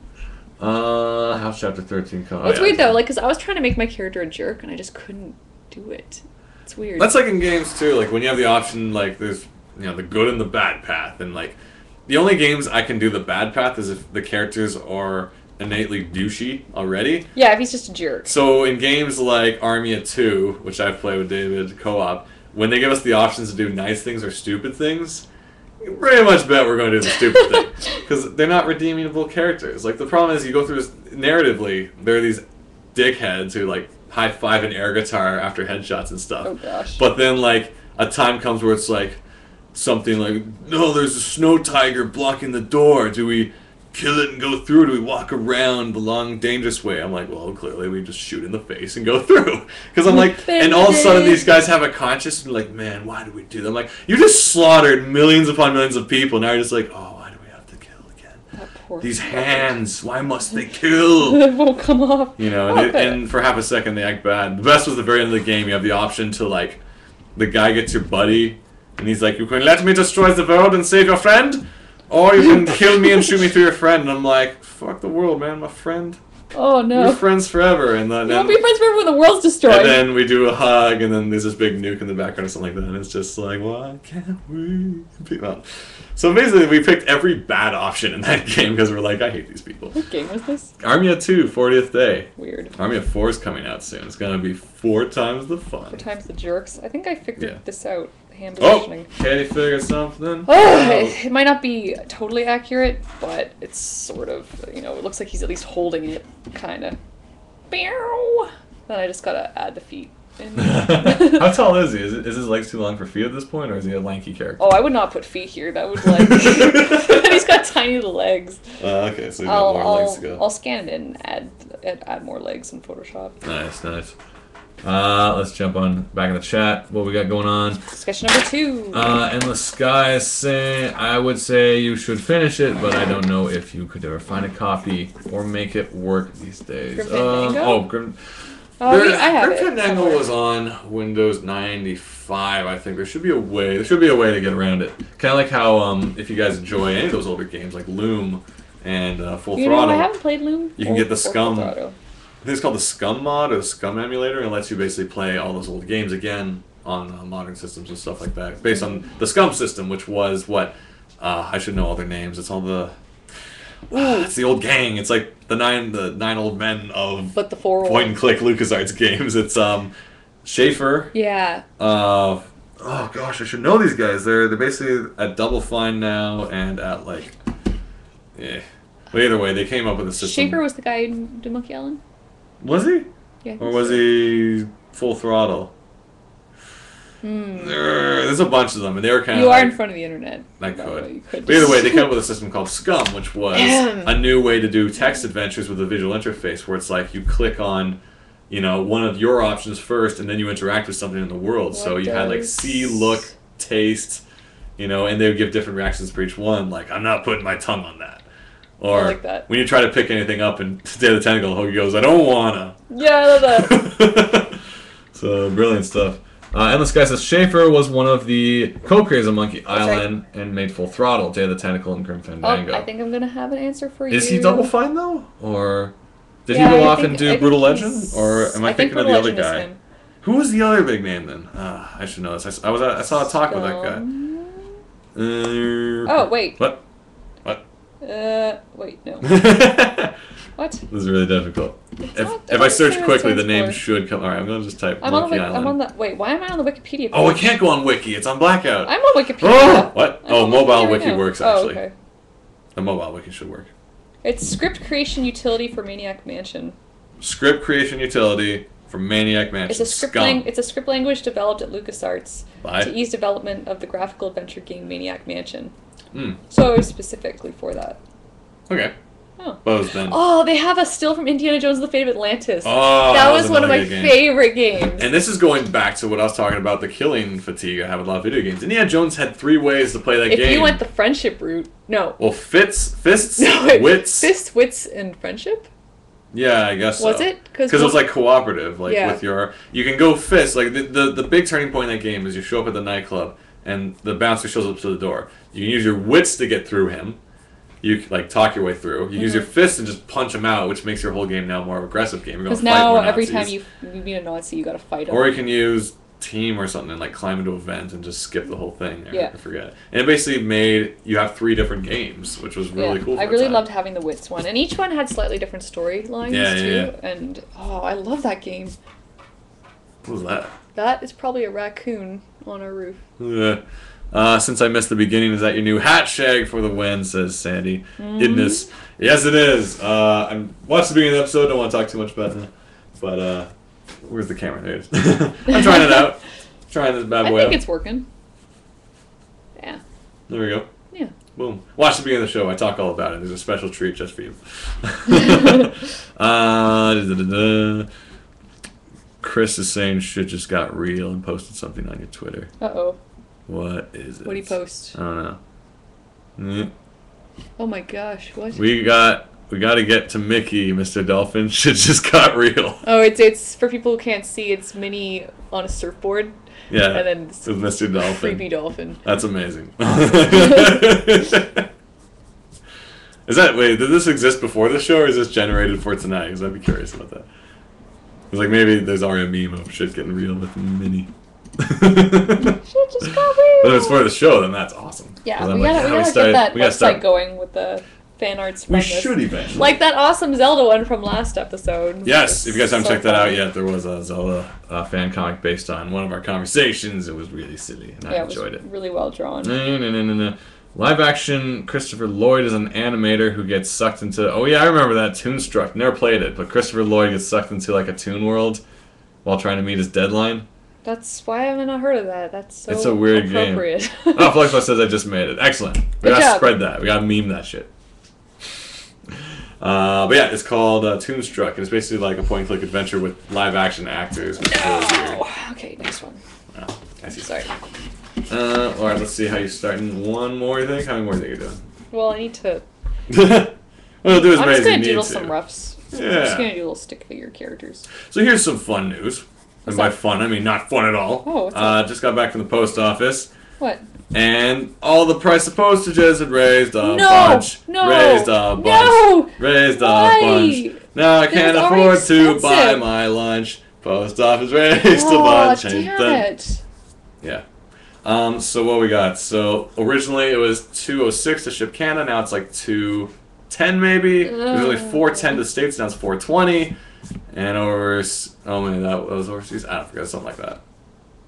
House Chapter 13. It's weird though, like because I was trying to make my character a jerk, and I just couldn't do it. It's weird. That's like in games too. Like when you have the option, like there's the good and the bad path, and like the only games I can do the bad path is if the characters are innately douchey already. Yeah, if he's just a jerk. So in games like Army of 2, which I've played with David co-op, when they give us the options to do nice things or stupid things, you pretty much bet we're going to do the stupid thing. Because they're not redeemable characters. Like the problem is you go through this narratively, there are these dickheads who like high-five an air guitar after headshots and stuff. Oh gosh. But then like a time comes where it's like something like, no, there's a snow tiger blocking the door. Do we kill it and go through? Do we walk around the long, dangerous way? I'm like, well, clearly we just shoot in the face and go through. Because I'm like, and all of a sudden these guys have a conscience and like, man, why do we do that? I'm like, you just slaughtered millions upon millions of people. Now you're just like, oh, why do we have to kill again? These hands, why must they kill? It won't come off. You know, and for half a second they act bad. The best was the very end of the game. You have the option to like, the guy gets your buddy, and he's like, you can let me destroy the world and save your friend? Or you can kill me and shoot me through your friend. And I'm like, fuck the world, man, my friend. Oh, no. We're friends forever. And then, you won't be friends forever when the world's destroyed. And then we do a hug, and then there's this big nuke in the background or something like that. And it's just like, why can't we? Well, so basically, we picked every bad option in that game because we're like, I hate these people. What game was this? Army of 2, 40th day. Weird. Army of 4 is coming out soon. It's going to be 4 times the fun. 4 times the jerks. I think I figured this out. Katie figured something. It might not be totally accurate, but it's sort of, it looks like he's at least holding it, kind of. Then I just gotta add the feet. And How tall is he? Is his legs too long for feet at this point, or is he a lanky character? Oh, I would not put feet here. That would like. He's got tiny little legs. Okay, so you got more legs to go. I'll scan it and add more legs in Photoshop. Nice. Let's jump on back in the chat. What we got going on? Discussion number 2. Endless Sky is saying, I would say you should finish it, but I don't know if you could ever find a copy or make it work these days. Grim I have Grim it. Fandango was on Windows 95, I think. There should be a way to get around it. Kind of like how, if you guys enjoy any of those older games, like Loom and Full Throttle. I haven't played Loom. You can get the Scum. I think it's called the Scum mod or the Scum emulator, and it lets you basically play all those old games again on modern systems and stuff like that, based on the Scum system, which was what I should know all their names. It's all the it's the old gang. It's like the nine old men of but the 4 point and click LucasArts games. It's Schaefer. Yeah. Oh gosh, I should know these guys. They're basically at Double Fine now and at like But either way, they came up with a system. Schaefer was the guy in The Monkey Island. Was he? Yeah. Or was he Full Throttle? There's a bunch of them, and they were kind of. You are in front of the internet. I could. But either way, they came up with a system called Scum, which was a new way to do text adventures with a visual interface, where it's like you click on, one of your options first, and then you interact with something in the world. So you had like see, look, taste, and they would give different reactions for each one. Like, I'm not putting my tongue on that. Or I like that. When you try to pick anything up and Day of the Tentacle, Hoagie goes, I don't wanna. Yeah, I love that. So, brilliant stuff. Endless Sky says, Schaefer was one of the co-creators of Monkey Island and made Full Throttle, Day of the Tentacle, and Grim Fandango. I think I'm going to have an answer for you. Is he Double Fine, though? Or did he go off and do Brutal Legend? Or am I thinking of the other guy? Who was the other big name, then? I should know this. I saw a talk with that guy. Oh, wait. What? Wait, no. What? This is really difficult. If I search quickly, the name should come. Alright, I'm going to just type Monkey Island. Wait, why am I on the Wikipedia page? Oh, it can't go on Wiki. It's on Blackout. I'm on Wikipedia. Oh, what? Mobile Wiki works, actually. Oh, okay. The mobile Wiki should work. It's script creation utility for Maniac Mansion. Script creation utility for Maniac Mansion. It's a script language developed at LucasArts to ease development of the graphical adventure game Maniac Mansion. So it was specifically for that. Okay. Oh, they have a still from Indiana Jones: The Fate of Atlantis. Oh, that was one of my favorite games. And this is going back to what I was talking about, the killing fatigue I have with a lot of video games. Indiana Jones had 3 ways to play that game. If you went the friendship route, no. Well, fists, wits. Fists, wits, and friendship? Yeah, I guess so. Was it? Because it was like cooperative, with your... You can go fists. Like, the big turning point in that game is you show up at the nightclub, and the bouncer shows up to the door. You can use your wits to get through him. You talk your way through. You use your fists and just punch him out, which makes your whole game now more of an aggressive game. Because now every time you meet a Nazi, you got to fight him. Or you can use team or something and climb into a vent and just skip the whole thing. I forget. And it basically made you have 3 different games, which was really cool. I really loved having the wits one, and each one had slightly different storylines too. And I love that game. What was that? That is probably a raccoon on our roof. Since I missed the beginning, is that your new hat shag for the win, says Sandy. Goodness. Yes, it is. I watched the beginning of the episode, don't want to talk too much about that. But, where's the camera? There it is. I'm trying it out. Trying this bad boy out. I think it's working. Yeah. There we go. Yeah. Boom. Watch the beginning of the show. I talk all about it. There's a special treat just for you. Chris is saying shit just got real and posted something on your Twitter. Uh-oh. What is it? What did he post? I don't know. Oh my gosh, what? We got to get to Mickey, Mr. Dolphin. Shit just got real. Oh, it's for people who can't see, it's Minnie on a surfboard. Yeah. And then it's Mr. Dolphin. Creepy dolphin. That's amazing. Wait, did this exist before the show or is this generated for tonight? Because I'd be curious about that. It's like maybe there's already a meme of shit getting real with Minnie. Shit just got real. But if it's for the show, then that's awesome. Yeah, we gotta get that website going with the fan arts from this. We should eventually. Like that awesome Zelda one from last episode. Yes, if you guys haven't checked that out yet, there was a Zelda fan comic based on one of our conversations. It was really silly, and I enjoyed it. Really well drawn. No. Live action Christopher Lloyd is an animator who gets sucked into... Oh yeah, I remember that, Toonstruck. Never played it, but Christopher Lloyd gets sucked into like a Toon world. while trying to meet his deadline. That's why I have not heard of that. That's so It's a weird appropriate. game. Oh, Flexbot says I just made it. Excellent. We gotta spread that. We gotta meme that shit. But yeah, it's called Toonstruck, and it's basically like a point-and-click adventure with live-action actors. No. Okay, next one. Oh, I see. Sorry. Alright, let's see how you're starting. One more thing? How many more things are you doing? Well, I need to... Well, do as I'm many just as going you to doodle need some to. roughs. Yeah. I'm just going to do little stick figure characters. So here's some fun news. And by fun, I mean not fun at all. Oh, what's that? Just got back from the post office. What? And all the price of postages had raised a bunch. No! Raised a bunch. No! Raised Why? a bunch. Now I can't already afford to buy expensive. my lunch. Post office raised a bunch. Damn it. Yeah. So what we got? So originally it was $2.06 to ship Canada. Now it's like $2.10 maybe. It was only $4.10 to the States. Now it's $4.20. And over, oh man, that was overseas. I don't forget, something like that.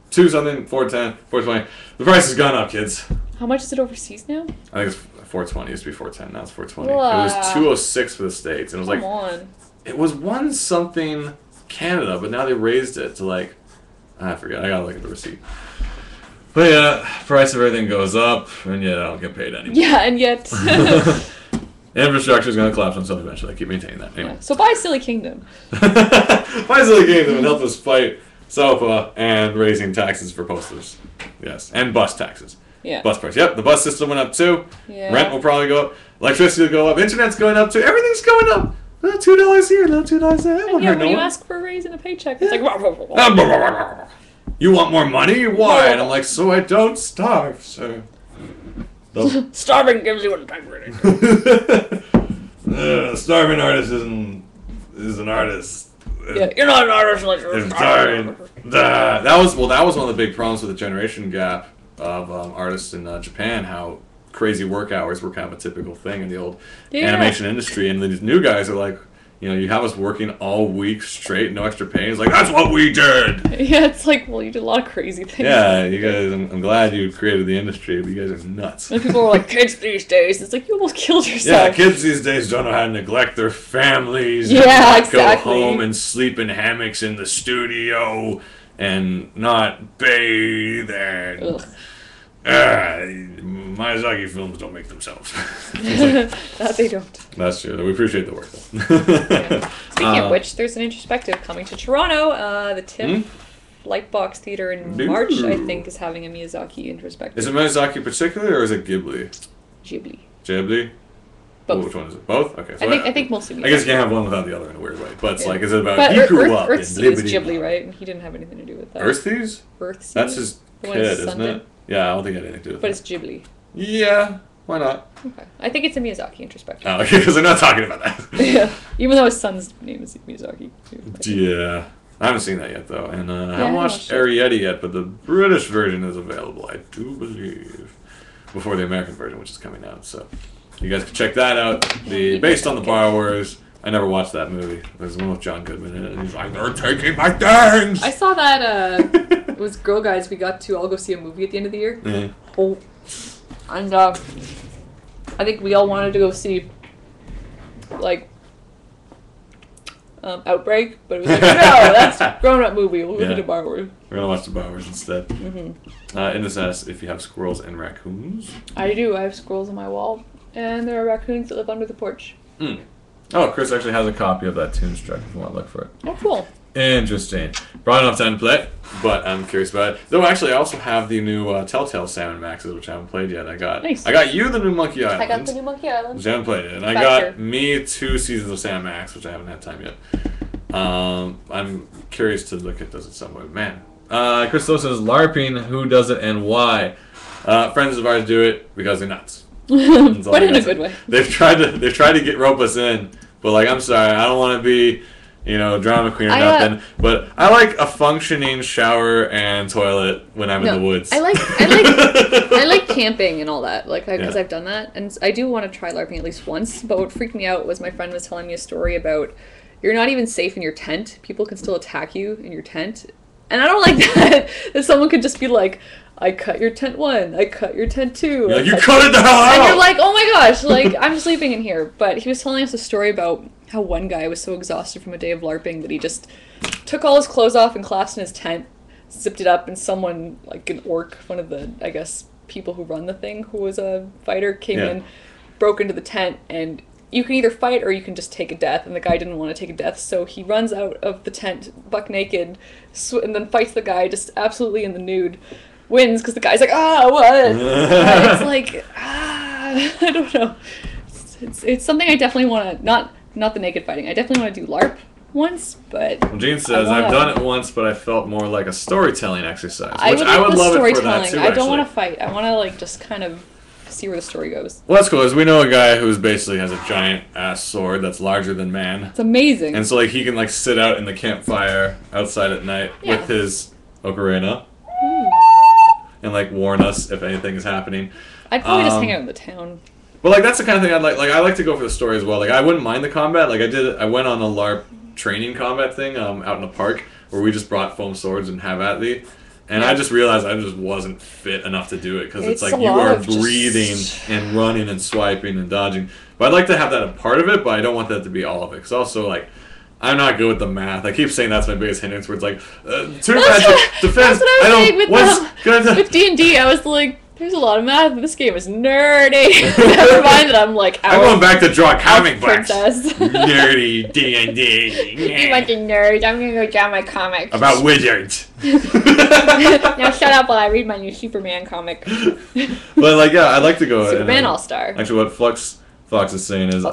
2 something, 4.10, 4.20. The price has gone up, kids. How much is it overseas now? I think it's 4.20. It used to be 4.10. Now it's 4.20. Wow. It was 2.06 for the States. And it was Come on. it was 1 something Canada, but now they raised it to like, I forget. I gotta look at the receipt. But yeah, price of everything goes up, and yet I don't get paid anymore. Yeah, and yet. Infrastructure is going to collapse on itself eventually. I keep maintaining that. Anyway. Yeah. So buy Silly Kingdom. Buy Silly Kingdom and help us fight SOPA and raising taxes for posters. Yes, and bus taxes. Yeah. Bus price. Yep, the bus system went up too. Yeah. Rent will probably go up. Electricity will go up. Internet's going up too. Everything's going up. $2 here, $2 there. And yeah, when you ask for a raise in a paycheck, it's like... You want more money? Why? And I'm like, so I don't starve, sir. Starving gives you integrity. Starving artist is an artist. Yeah, you're not an artist unless you're I'm sorry. That was one of the big problems with the generation gap of artists in Japan. How crazy work hours were kind of a typical thing in the old animation industry, and these new guys are like, you have us working all week straight, no extra pay. It's like, that's what we did. Yeah, it's like, well, you did a lot of crazy things. Yeah, you guys. I'm glad you created the industry, but you guys are nuts. And people are like, kids these days. It's like, you almost killed yourself. Yeah, kids these days don't know how to neglect their families. Yeah, and exactly. Go home and sleep in hammocks in the studio and not bathe and. Ugh. Miyazaki films don't make themselves. That they don't. That's true. We appreciate the work, though. Yeah. Speaking of which, there's an introspective coming to Toronto. The TIFF Lightbox Theatre in March, I think, is having a Miyazaki introspective. Is it Miyazaki particular, or is it Ghibli? Ghibli. Ghibli? Both. Which one is it? Both? Okay. So I think mostly Miyazaki. I guess you can't have one without the other in a weird way. But it's like, is it about but he grew up in Earthseas Ghibli? Ghibli, right? And he didn't have anything to do with that. Earthseas? Earthseas? That's his The one kid, his son isn't it? did? Yeah, I don't think it had anything to do with But it. it's Ghibli. Yeah, why not? Okay. I think it's a Miyazaki introspective. Oh, okay, because they're not talking about that. Yeah. Even though his son's name is Miyazaki. Too. Yeah. I haven't seen that yet, though. And I haven't watched it. Arrietty yet, but the British version is available, I do believe, before the American version, which is coming out. So you guys can check that out. Based on the Borrowers. I never watched that movie. There's one with John Goodman in it, and he's like, they're taking my things! I saw that, it was Girl Guides, we got to all go see a movie at the end of the year. Mm-hmm. Oh. And, I think we all wanted to go see, like, Outbreak, but it was like, no, that's a grown-up movie. We'll go to Borrowers. We're going to watch the Borrowers instead. Mm-hmm. In this ass, if you have squirrels and raccoons. I do. I have squirrels on my wall, and there are raccoons that live under the porch. Mm. Oh, Chris actually has a copy of that Toonstruck if you want to look for it. Oh, cool. Interesting. Brought enough time to play it, but I'm curious about it. Though, actually, I also have the new Telltale Salmon Maxes, which I haven't played yet. I got you the new Monkey Island. I got the new Monkey Island. Which I haven't played it. And I got me 2 seasons of Salmon Max, which I haven't had time yet. I'm curious to look at those at some point. Man. Chris Lowe says, LARPing, who does it and why? Friends of ours do it because they're nuts. But in a good way. They've tried to rope us in, but like, I'm sorry, I don't want to be, drama queen or nothing. But I like a functioning shower and toilet when I'm in the woods. I like camping and all that, because I've done that, and I do want to try LARPing at least once. But what freaked me out was my friend was telling me a story about you're not even safe in your tent. People can still attack you in your tent, and I don't like that. That someone could just be like, I cut your tent 1, I cut your tent 2. You cut it the hell out! And you're like, oh my gosh, like, I'm sleeping in here. But he was telling us a story about how one guy was so exhausted from a day of LARPing that he just took all his clothes off and collapsed in his tent, zipped it up, and someone, like an orc, one of the, I guess, people who run the thing, who was a fighter, came in, broke into the tent, and you can either fight or you can just take a death, and the guy didn't want to take a death, so he runs out of the tent buck naked, and then fights the guy just absolutely in the nude, wins, because the guy's like, what? It's like, I don't know. It's something I definitely want to, not the naked fighting, I definitely want to do LARP once, but... Well, Gene says, I've done it once, but I felt more like a storytelling exercise, I which I would love it for that too, I don't want to fight. I want to, like, just kind of see where the story goes. Well, that's cool, because we know a guy who's basically has a giant-ass sword that's larger than man. It's amazing. And so, like, he can, like, sit out in the campfire outside at night with his ocarina and, like, warn us if anything is happening. I'd probably just hang out in the town. But, like, that's the kind of thing I'd like. Like, I like to go for the story as well. Like, I wouldn't mind the combat. Like, I went on a LARP training combat thing out in a park where we just brought foam swords and have at thee. And I just realized I just wasn't fit enough to do it because it's like you are breathing and running and swiping and dodging. But I'd like to have that a part of it, but I don't want that to be all of it. Because also, like, I'm not good with the math. I keep saying that's my biggest hindrance where it's like, turn magic, defense. That's what I was saying with D&D. I was like, there's a lot of math, but this game is nerdy. Never mind that I'm like, I'm going back to draw comic books. Princess. Nerdy D&D. You bunch of nerds. I'm going to go draw my comics. About wizards. Now shut up while I read my new Superman comic. But, like, yeah, I'd like to go... Superman All-Star. Actually, what Fox is saying is, where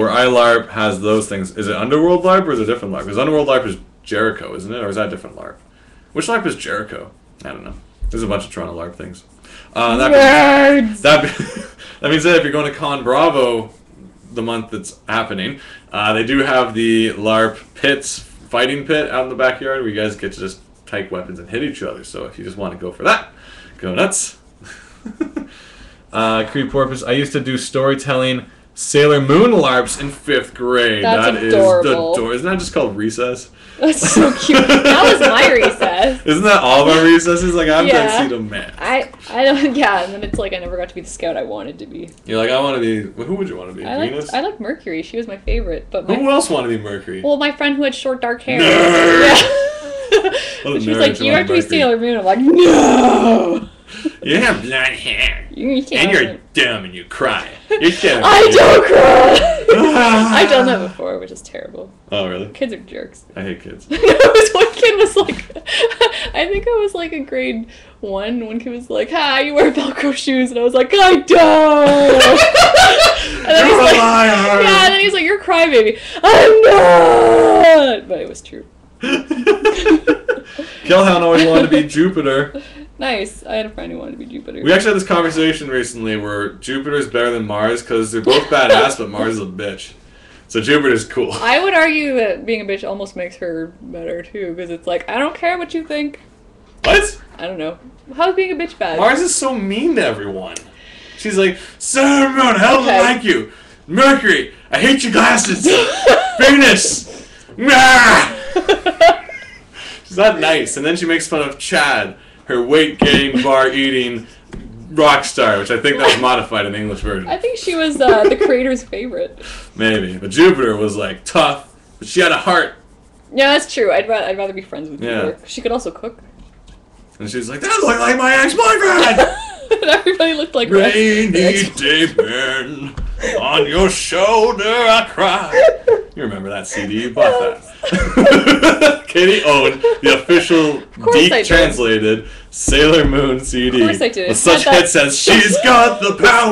iLARP has those things, is it Underworld LARP or is it different LARP? Because Underworld LARP is Jericho, isn't it? Or is that different LARP? Which LARP is Jericho? I don't know. There's a bunch of Toronto LARP things. Nerds! That being said, if you're going to Con Bravo the month that's happening, they do have the LARP pits, fighting pit out in the backyard where you guys get to just take weapons and hit each other. So if you just want to go for that, go nuts. Creep Porpoise, I used to do storytelling Sailor Moon LARPs in 5th grade. That's adorable. Isn't that just called recess? That's so cute. That was my recess. Isn't that all of our recesses? Like, I'm Tuxedo Man. I don't, and then it's like I never got to be the scout I wanted to be. You're like, I want to be, who would you want to be? Venus? I like Mercury. She was my favorite. But who else wanted to be Mercury? Well, my friend who had short dark hair. Nerd! Yeah. She was like, you have to be Sailor Moon. I'm like, no! You have blonde hair. You can't. And you're dumb and you cry. You're dumb. I don't cry! I've done that before, which is terrible. Oh, really? Kids are jerks. I hate kids. One kid was like, I think I was like in grade 1. One kid was like, "Ha, you wear Velcro shoes," and I was like, "I don't." And then you're he's like, liar. Yeah, and then he's like, "You're a crybaby." I'm not. But it was true. Killhound always wanted to be Jupiter. Nice. I had a friend who wanted to be Jupiter. We actually had this conversation recently where Jupiter's better than Mars because they're both badass, but Mars is a bitch. So Jupiter's cool. I would argue that being a bitch almost makes her better too, because it's like, I don't care what you think. What? I don't know. How's being a bitch bad? Mars is so mean to everyone. She's like, Sailor Moon, I don't like you. Mercury, I hate your glasses. Venus, she's not nice. And then she makes fun of Chad, her weight gain, bar eating rock star, which I think that was modified in the English version. I think she was the creator's favorite. Maybe, but Jupiter was like tough, but she had a heart. Yeah, that's true. I'd rather be friends with Jupiter. She could also cook. And she's like, that looked like my ex-boyfriend. And everybody looked like rainy day man, on your shoulder I cry. You remember that CD? You bought that. Katie owned the official translated Sailor Moon CD. Of course I did. With such hits as "She's got the power."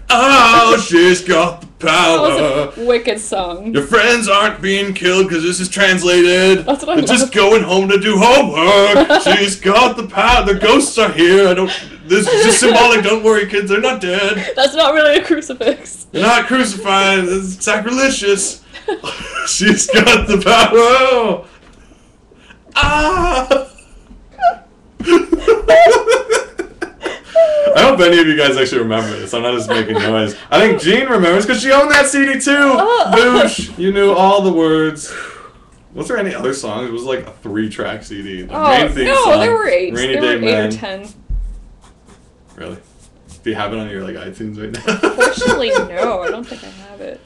Oh, she's got the power. That was a wicked song. Your friends aren't being killed because this is translated. That's what They're just going home to do homework. She's got the power. The ghosts are here. This is just symbolic. Don't worry, kids. They're not dead. That's not really a crucifix. They're not crucified. It's sacrilegious. She's got the power. Ah. I hope any of you guys actually remember this. I'm not just making noise. I think Jean remembers because she owned that CD too. Boosh, you knew all the words. Was there any other songs? It was like a 3-track CD. The main theme song, there were 8. Rainy there Day were 8 Man. or 10. Really? Do you have it on your like iTunes right now? Fortunately, no. I don't think I have it.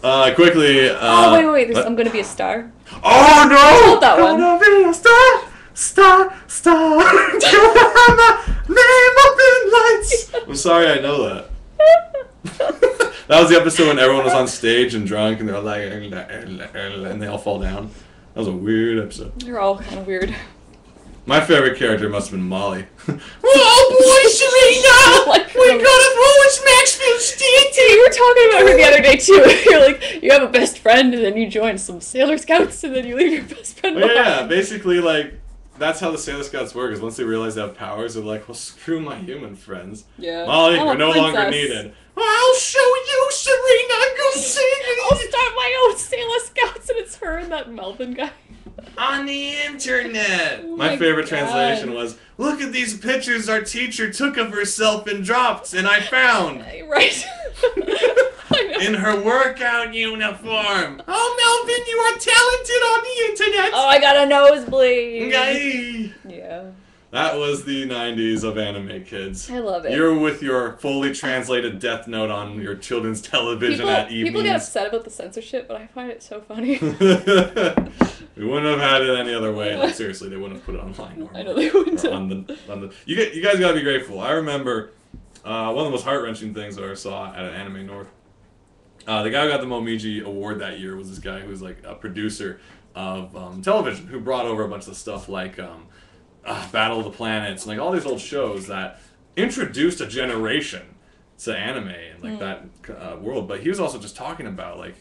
Quickly. Oh wait! I'm gonna be a star. Oh no! That one. Gonna be a star. Name up in lights. I'm sorry, I know that. That was the episode when everyone was on stage and drunk, and they're like, and they all fall down. That was a weird episode. They're all kind of weird. My favorite character must have been Molly. Oh boy, Serena! We gotta throw Maxfield State! You were talking about her the other day too. You're like, you have a best friend, and then you join some Sailor Scouts, and then you leave your best friend behind. Yeah, basically, like, that's how the Sailor Scouts work, is once they realize they have powers, they're like, well, screw my human friends. Yeah. Molly, you're no longer needed. I'll show you, Serena! Go see me! I'll start my own Sailor Scouts, and it's her and that Melvin guy. On the internet! Oh my favorite God. translation was, look at these pictures our teacher took of herself and dropped, and I found. Right. In her workout uniform. Oh, Melvin, you are talented on the internet! Oh, I got a nosebleed. Yay! Yeah. That was the 90s of anime, kids. I love it. You're with your fully translated Death Note on your children's television at evenings. People get upset about the censorship, but I find it so funny. We wouldn't have had it any other way. Like, seriously, they wouldn't have put it online normally. I know they wouldn't. You guys gotta be grateful. I remember one of the most heart-wrenching things that I saw at an Anime North. The guy who got the Momiji Award that year was this guy who was like a producer of television, who brought over a bunch of stuff like Battle of the Planets, and like all these old shows that introduced a generation to anime and like that world. But he was also just talking about like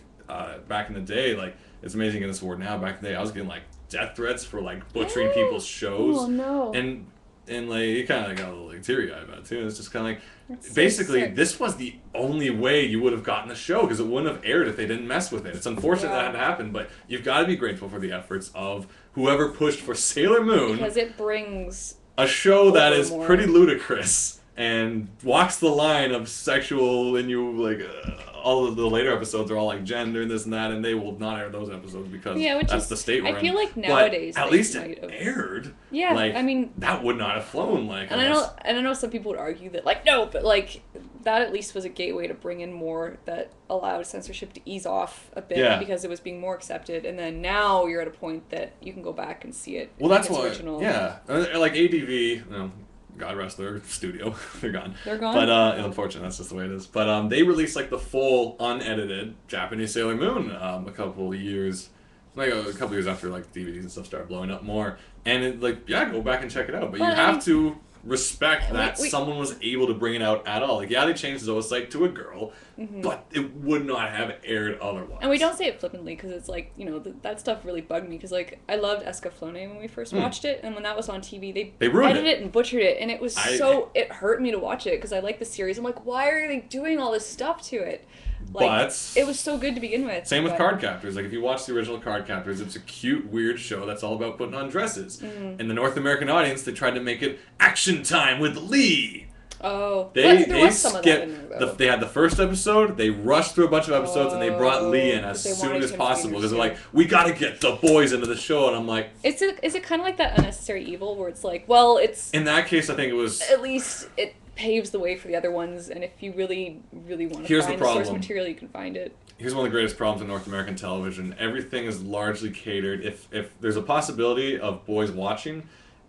back in the day, like it's amazing in this award now. Back in the day, I was getting like death threats for like butchering people's shows. Oh no! And like it kind of got a little like teary eyed about it too. It's just kind of like That's basically so this was the only way you would have gotten the show, because it wouldn't have aired if they didn't mess with it. It's unfortunate that had happened, but you've got to be grateful for the efforts of whoever pushed for Sailor Moon, because it brings a show that is more. pretty ludicrous and walks the line of sexual, and you like all of the later episodes are all like gender and this and that, and they will not air those episodes because that's the state we're in. I feel like nowadays but at least it aired. Yeah, like, I mean that would not have flown. Like, and I know some people would argue that like no, but like that at least was a gateway to bring in more that allowed censorship to ease off a bit because it was being more accepted. And then now you're at a point that you can go back and see it. Well, that's why. Original. Yeah, like ADV. You know, God rest their studio. They're gone. They're gone. But unfortunately, that's just the way it is. But they released like the full unedited Japanese Sailor Moon a couple years after like DVDs and stuff started blowing up more. And it, like, go back and check it out. But you have to respect that someone was able to bring it out at all. Like, they changed the Zoisite to a girl, but it would not have aired otherwise. And we don't say it flippantly because it's like, you know, that stuff really bugged me because like I loved Escaflowne when we first watched it, and when that was on TV, they ruined edited it and butchered it, and it was it hurt me to watch it because I like the series. I'm like, why are they doing all this stuff to it? Like, but it was so good to begin with. Same with Card Captors. Like, if you watch the original Card Captors, it's a cute, weird show that's all about putting on dresses. In the North American audience, they tried to make it action time with Lee. Oh, they some of that in there, they had the first episode, they rushed through a bunch of episodes, and they brought Lee in as soon as possible because they're like, we gotta get the boys into the show, and I'm like, is it kind of like that Unnecessary Evil where it's like, well, it's in that case, I think it was at least it paves the way for the other ones, and if you really want to find the source material, you can find it. Here's one of the greatest problems in North American television. Everything is largely catered. If there's a possibility of boys watching,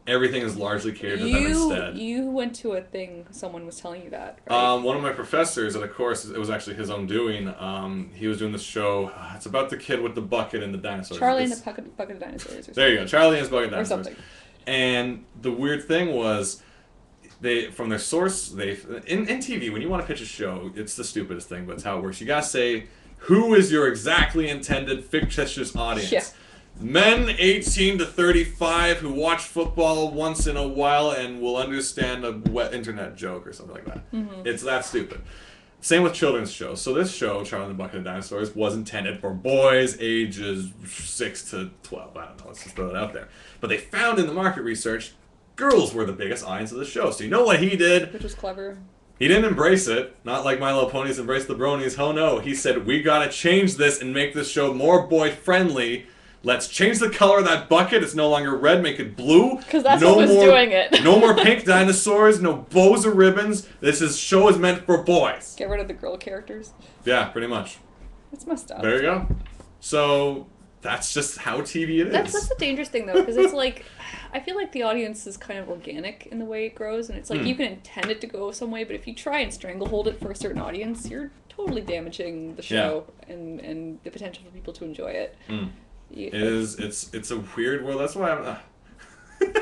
everything is largely catered to them instead. You went to a thing, someone was telling you that, right? One of my professors at a course, it was actually his own doing, he was doing this show, it's about the kid with the bucket and the dinosaurs. Charlie and the Bucket of Dinosaurs or something. There you go, Charlie and his Bucket of Dinosaurs. Or something. And the weird thing was, from their source, in TV, when you want to pitch a show, it's the stupidest thing, but it's how it works. You gotta say, who is your exactly intended fictitious audience? Yeah. Men 18 to 35 who watch football once in a while and will understand a wet internet joke or something like that. It's that stupid. Same with children's shows. So this show, Charlie and the Bucket of Dinosaurs, was intended for boys ages 6 to 12. I don't know, let's just throw it out there. But they found in the market research, girls were the biggest audience of the show. So you know what he did? Which was clever. He didn't embrace it. Not like My Little Ponies embraced the bronies. Oh no. He said, we gotta change this and make this show more boy-friendly. Let's change the color of that bucket. It's no longer red. Make it blue. Because that's what was doing it. No more pink dinosaurs. No bows or ribbons. Show is meant for boys. Get rid of the girl characters. Yeah, pretty much. It's messed up. There you go. So that's just how TV it is. That's the dangerous thing, though, because it's like, I feel like the audience is kind of organic in the way it grows, and it's like you can intend it to go some way, but if you try and stranglehold it for a certain audience, you're totally damaging the show and the potential for people to enjoy it. It's a weird world. That's why I'm.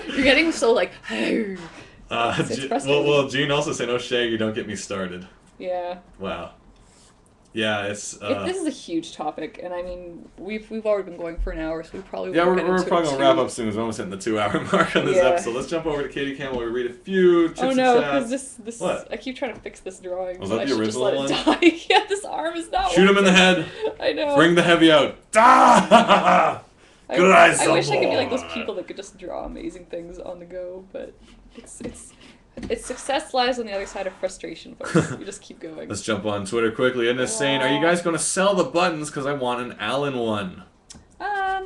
You're getting so like. Well, Gene also said, "No, Shaggy, don't get me started." Yeah. Wow. Yeah, it's. This is a huge topic, and I mean, we've already been going for an hour, so we probably we're probably gonna wrap up soon. We're almost hitting the 2-hour mark on this episode. Let's jump over to Katie Campbell. We read a few. Oh no, because this what? I keep trying to fix this drawing. Was that the original one? Yeah, this arm is not. Shoot him in the head. I know. Bring the heavy out. I wish I could be like those people that could just draw amazing things on the go, but it's success lies on the other side of frustration, folks. You just keep going. Let's jump on Twitter quickly. And it's saying, are you guys going to sell the buttons? Because I want an Allen one. I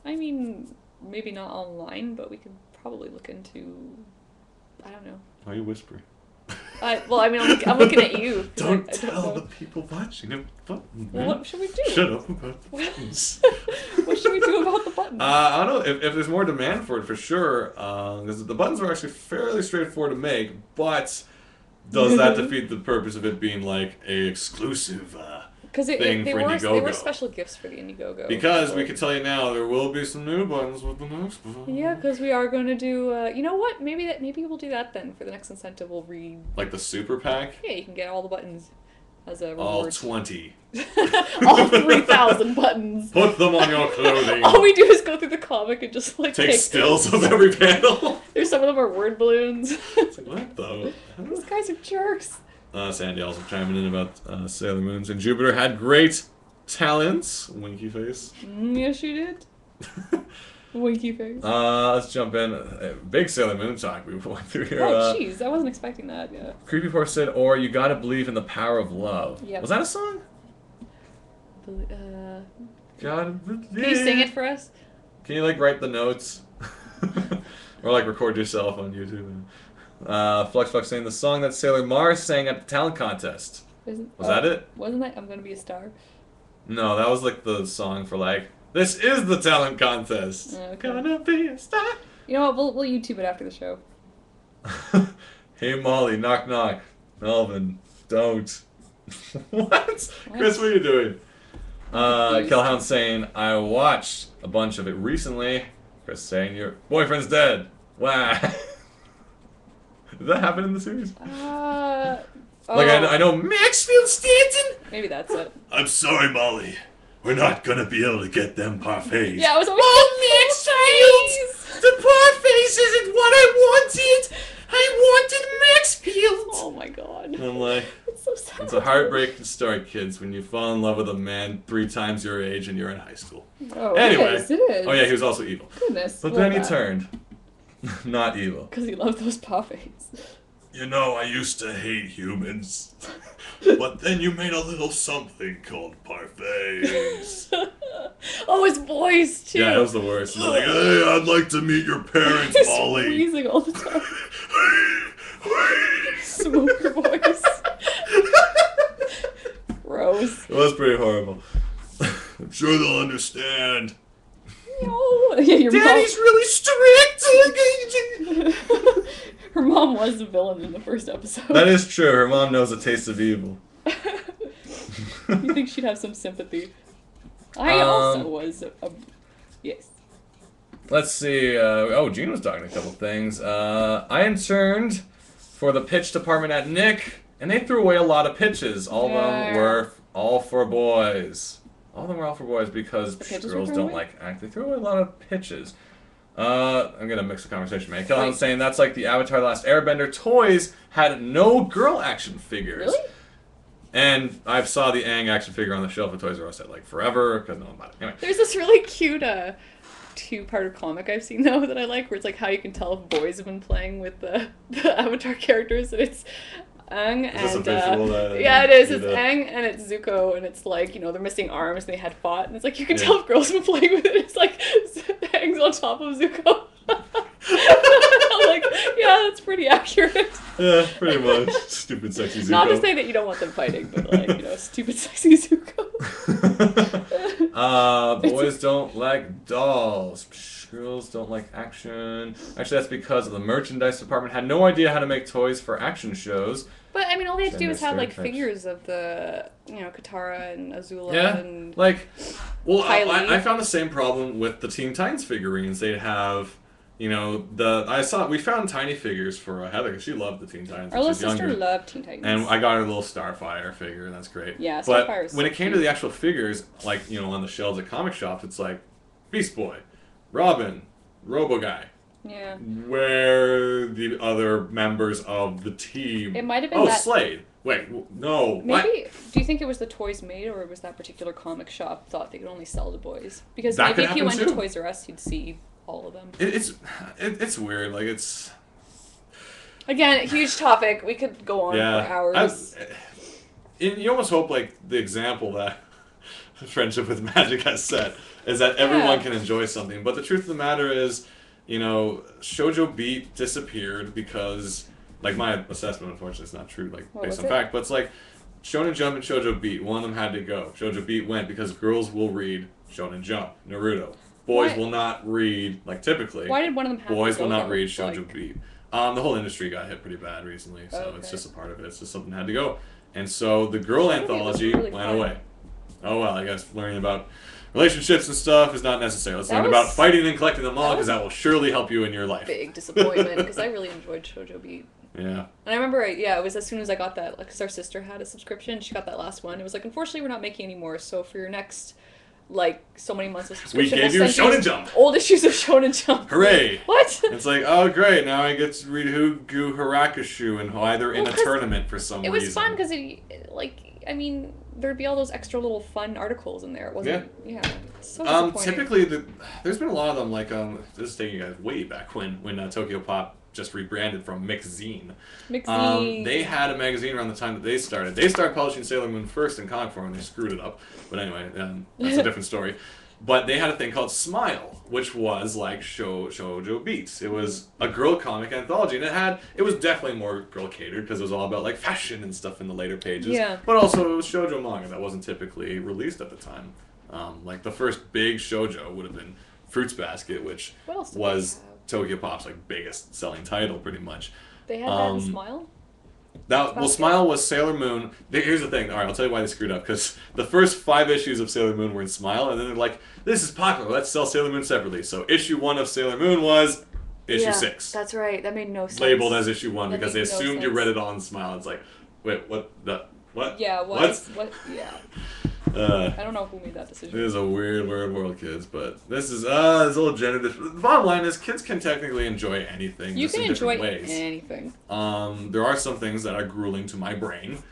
mean, maybe not online, but we could probably look into, I don't know. Why are you whispering? Well, I mean, I'm looking at you. Don't tell the people watching it buttons. Well, what should we do? Shut up about the buttons. What should we do about the buttons? I don't know if there's more demand for it, for sure. Because the buttons are actually fairly straightforward to make, but does that defeat the purpose of it being like a exclusive thing for Indiegogo? They were special gifts for the Indiegogo. Because we can tell you now, there will be some new buttons with the next one. Yeah, because we are going to do. You know what? Maybe we'll do that then for the next incentive. We'll read like the super pack. Yeah, you can get all the buttons as a reward. All 20. All 3,000 buttons. Put them on your clothing. All we do is go through the comic and just like take stills of every panel. There's some of them are word balloons. It's like, what though? These guys are jerks. Sandy also chiming in about Sailor Moons. And Jupiter had great talents. Winky face. Yes, she did. Winky face. Let's jump in. Big Sailor Moon talk we went through here. Oh, jeez. I wasn't expecting that. Yeah. Creepy Horse said, or you gotta believe in the power of love. Yep. Was that a song? Gotta believe. Can you sing it for us? Can you, like, write the notes? Or, like, record yourself on YouTube? Flux saying the song that Sailor Mars sang at the talent contest. Was that it? Wasn't that I'm Gonna Be a Star? No, that was like the song for like, this is the talent contest. Okay. Gonna be a star. You know what? We'll YouTube it after the show. Hey Molly, knock knock. Melvin, don't. What? Chris, what are you doing? Kelhound saying, I watched a bunch of it recently. Chris saying, your boyfriend's dead. Wow. Did that happen in the series? Like, I know Maxfield Stanton? Maybe that's it. I'm sorry, Molly. We're not gonna be able to get them parfaits. Yeah, I was always Maxfield! The parfaits isn't what I wanted! I wanted Maxfield! Oh my god. And I'm like, it's so sad. It's a heartbreaking story, kids, when you fall in love with a man 3 times your age and you're in high school. Oh, anyway. it is. Oh yeah, he was also evil. Goodness. But then he turned. Not evil. Because he loved those parfaits. You know, I used to hate humans. But then you made a little something called parfaits. Oh, his voice, too. Yeah, that was the worst. He's like, hey, I'd like to meet your parents, Molly. He's squeezing all the time. Smoker voice. Gross. It was pretty horrible. I'm sure they'll understand. No. Yeah, your Daddy's really strict. Her mom was the villain in the first episode. That is true. Her mom knows a taste of evil. You think she'd have some sympathy? I also was. Yes. Let's see. Gene was talking a couple things. I interned for the pitch department at Nick, and they threw away a lot of pitches. All of them were all for boys. All of them were all for boys because girls don't like act. They threw away a lot of pitches. I'm gonna mix the conversation, man. Kellen's saying that's like the Avatar: The Last Airbender toys had no girl action figures. Really? And I saw the Aang action figure on the shelf at Toys R Us at like forever because no one bought it. Anyway. There's this really cute 2-parter comic I've seen though that I like, where it's like how you can tell if boys have been playing with the Avatar characters. And it's Aang and yeah, it is. It's Aang and it's Zuko, and it's like, you know, they're missing arms and they had fought, and it's like you can tell if girls have been playing with it. It's like Aang's on top of Zuko. I'm like, yeah, that's pretty accurate. Yeah, pretty much. Stupid, sexy Zuko. Not to say that you don't want them fighting, but like, stupid, sexy Zuko. Boys don't like dolls. Girls don't like action. Actually, that's because the merchandise department had no idea how to make toys for action shows. But I mean, all they had to do was have like stereotypes. figures of the, Katara and Azula Yeah, and like, well, Kylie. I found the same problem with the Teen Titans figurines. They'd have, we found tiny figures for Heather because she loved the Teen Titans. Our when little she was sister younger. loved Teen Titans. And I got her a little Starfire figure, and that's great. Yeah, but Starfire is when so it came to the actual figures, like, on the shelves at comic shops, it's like Beast Boy, Robin, Robo Guy. Yeah. Where the other members of the team? It might have been that. Slade. Wait, no. Maybe. What? Do you think it was the toys made, or was that particular comic shop thought they could only sell to boys? Because That maybe could if you went happen to too. Toys R Us, you'd see all of them. It's weird. Like, it's. Again, a huge topic. We could go on for hours. You almost hope, like, the example that Friendship with Magic has set is that everyone can enjoy something. But the truth of the matter is, Shoujo Beat disappeared because, like, my assessment, unfortunately, is not true, like, based on fact, but it's like Shonen Jump and Shoujo Beat, one of them had to go. Shoujo Beat went because girls will read Shonen Jump, Naruto. Boys will not read, like, typically. Why did one of them have to go? Boys will not read though? Shoujo Beat. The whole industry got hit pretty bad recently, so it's just a part of it. It's just something that had to go. And so the girl anthology went away. Oh, well, I guess learning about relationships and stuff is not necessary. Let's learn about fighting and collecting them all, because that will surely help you in your life. Big disappointment, because I really enjoyed Shoujo Beat. Yeah. And I remember, it was as soon as I got that, because our sister had a subscription, she got that last one. It was like, unfortunately, we're not making any more, so for your next, so many months of subscription, we gave you Shonen Jump. Old issues of Shonen Jump. Hooray! What? It's like, oh great, now I get to read Hugu Harakushu and either in a tournament for some reason. It was fun because there'd be all those extra little fun articles in there. It wasn't. Yeah. It's so disappointing. Typically, there's been a lot of them. Like, this is taking you guys way back when Tokyo Pop just rebranded from Mixzine. Mixzine. They had a magazine around the time that they started. They started publishing Sailor Moon first in comic form, and they screwed it up. But anyway, that's a different story. But they had a thing called Smile, which was like Shoujo Beats. It was a girl comic anthology, and it was definitely more girl catered because it was all about like fashion and stuff in the later pages. Yeah. But also it was shoujo manga that wasn't typically released at the time. Like the first big shoujo would have been Fruits Basket, which was Tokyo Pop's like biggest selling title, pretty much. They had that in Smile? Smile was Sailor Moon. Here's the thing. All right, I'll tell you why they screwed up. Because the first 5 issues of Sailor Moon were in Smile, and then they're like, this is popular. Let's sell Sailor Moon separately. So issue 1 of Sailor Moon was issue 6. That's right. That made no sense. Labeled as issue 1 that because they assumed no you read it all in Smile. It's like, wait, what? What? Yeah, what? Yeah. I don't know who made that decision. It is a weird world, kids. But this is a little gender. The bottom line is, kids can technically enjoy anything. You just can in enjoy ways. anything. There are some things that are grueling to my brain,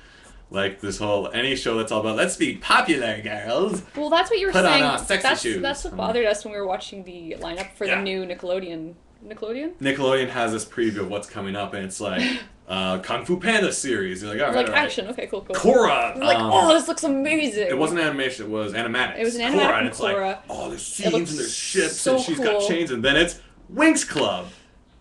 like this whole any show that's all about let's be popular, girls. Well, that's what you were Put saying. on sexy shoes. That's what bothered us when we were watching the lineup for the new Nickelodeon. Nickelodeon has this preview of what's coming up, and it's like Kung Fu Panda series. You're like, all right, all right. Action. Okay, cool. Korra. We're like, oh, this looks amazing. It wasn't animation. It was animatics. It was an animatic Korra, and it's Korra. like, oh, there's scenes and there's ships, so and she's got cool. chains, and then it's Winx Club.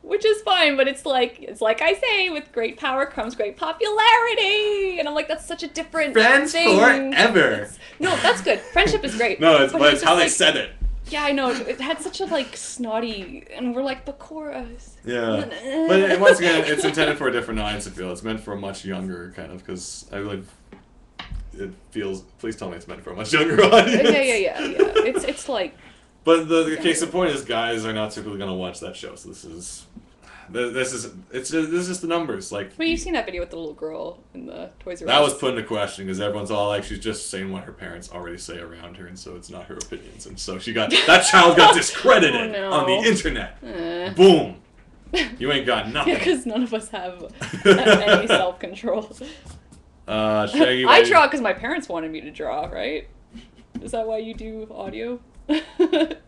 Which is fine, but it's like I say, with great power comes great popularity, and I'm like, that's such a different Friends thing. forever. No, that's good. Friendship is great. No, but it's how they like, said it. Yeah, I know. It had such a snotty, and we're like, but Korra. Yeah, but once again, it's intended for a different audience to feel. It's meant for a much younger kind of, because I really, it feels. Please tell me it's meant for a much younger audience. Yeah. It's like. But the case in point is, guys are not typically going to watch that show. So this is just the numbers. Like, Well, you've seen that video with the little girl in the Toys R Us. that was put into question because everyone's all like, she's just saying what her parents already say around her, and so it's not her opinions, and so that child got discredited on the internet. Boom. You ain't got nothing. Yeah, because none of us have any self-control. Shaggy, I draw because my parents wanted me to draw, right? Is that why you do audio?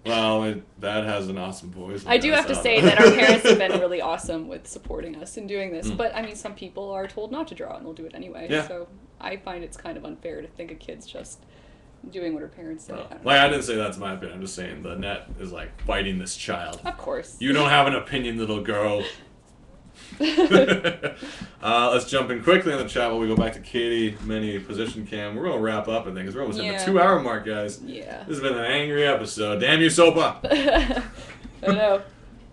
Well, Dad has an awesome voice. I do have to say that our parents have been really awesome with supporting us in doing this. But, I mean, some people are told not to draw, and they'll do it anyway. Yeah. So I find it's kind of unfair to think a kid's just doing what her parents say. I didn't say that's my opinion. I'm just saying the net is, like, fighting this child. Of course. You don't have an opinion, little girl. Let's jump in quickly in the chat while we go back to Katie, Minnie, position cam. We're going to wrap up, I think, because we're almost in the 2-hour mark, guys. Yeah. This has been an angry episode. Damn you, SOPA! I know.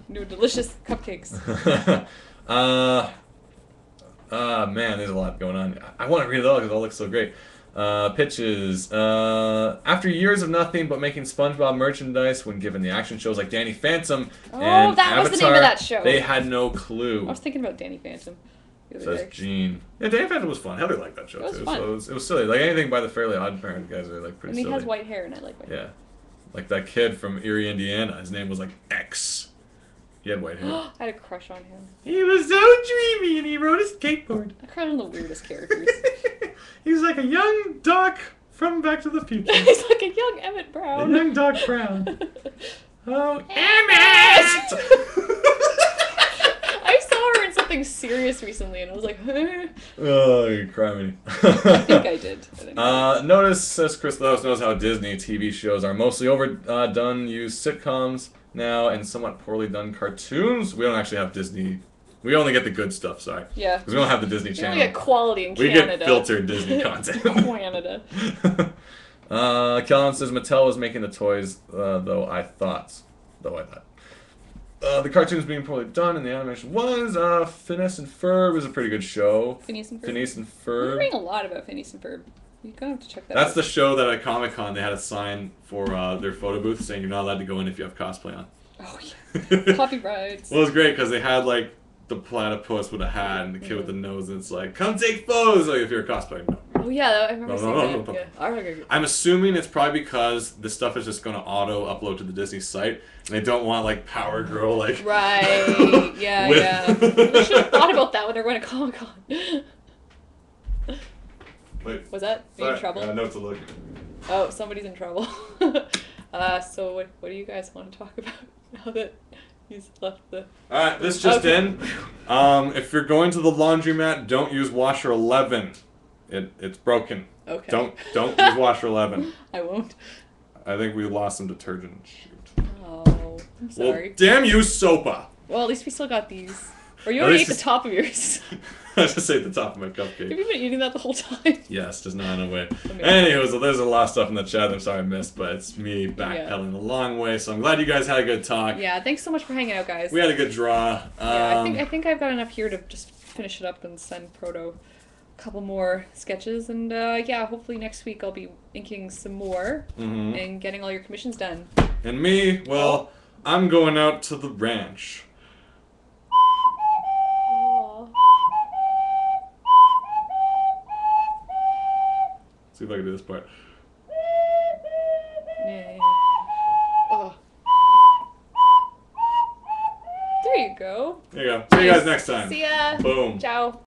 New delicious cupcakes. Man, there's a lot going on. I want to read it all because it all looks so great. Pitches. After years of nothing but making SpongeBob merchandise when given the action shows like Danny Phantom and that Avatar, was the name of that show. They had no clue. I was thinking about Danny Phantom. Says Gene. Yeah, Danny Phantom was fun. Heather liked that show too. Fun. So it was silly. Like anything by the Fairly Odd Parents guys are like pretty silly. And he has white hair, and I like white hair. Yeah, like that kid from Erie, Indiana. His name was like X. He had white hair. I had a crush on him. He was so dreamy, and he rode a skateboard. I cried on the weirdest characters. He was like a young Doc from Back to the Future. He's like a young Emmett Brown. A young Doc Brown. Oh, Emmett! I saw her in something serious recently, and I was like, huh? Oh, you cry me. I think I did. Notice, says Chris Lewis, knows how Disney TV shows are mostly overdone, use sitcoms now, and somewhat poorly done cartoons. We don't actually have Disney. We only get the good stuff, sorry. Yeah. Because we don't have the Disney We Channel. only get quality in we Canada. get filtered Disney content. Canada. Kellen says Mattel was making the toys, though I thought. The cartoons being poorly done and the animation was. Phineas and Ferb is a pretty good show. Phineas and Ferb? Phineas and We're Ferb. reading a lot about Phineas and Ferb. You're going to have to check that out. That's the show that at Comic-Con they had a sign for their photo booth saying you're not allowed to go in if you have cosplay on. Oh, yeah. Copyrights. Well, it was great because they had like the platypus with a hat and the kid with the nose, and it's like, come take photos like if you're a cosplayer. No. Oh, yeah, I remember seeing that. No. Yeah. I'm assuming it's probably because this stuff is just going to auto-upload to the Disney site, and they don't want like Power Girl like... Right, yeah, yeah. They should have thought about that when they were going to Comic-Con. Wait. Was that? Are you in trouble? No, it's a look. Oh, somebody's in trouble. So what do you guys want to talk about now that he's left the... Alright, this just in. If you're going to the laundromat, don't use washer 11. It's broken. Okay. Don't use washer 11. I won't. I think we lost some detergent. Shoot. Oh, I'm sorry. Well, damn you, SOPA! Well, at least we still got these. Or you already ate the top of yours. I just ate the top of my cupcake. Have you been eating that the whole time? Yes, just not in a way. Anywho, so there's a lot of stuff in the chat I'm sorry I missed, but it's me backpedaling a long way, so I'm glad you guys had a good talk. Yeah, thanks so much for hanging out, guys. We had a good draw. Yeah, I think I've got enough here to just finish it up and send Proto a couple more sketches, and yeah, hopefully next week I'll be inking some more and getting all your commissions done. And me, well, I'm going out to the ranch. See if I can do this part. Yay. Oh. There you go. There you go. See you guys next time. See ya. Boom. Ciao.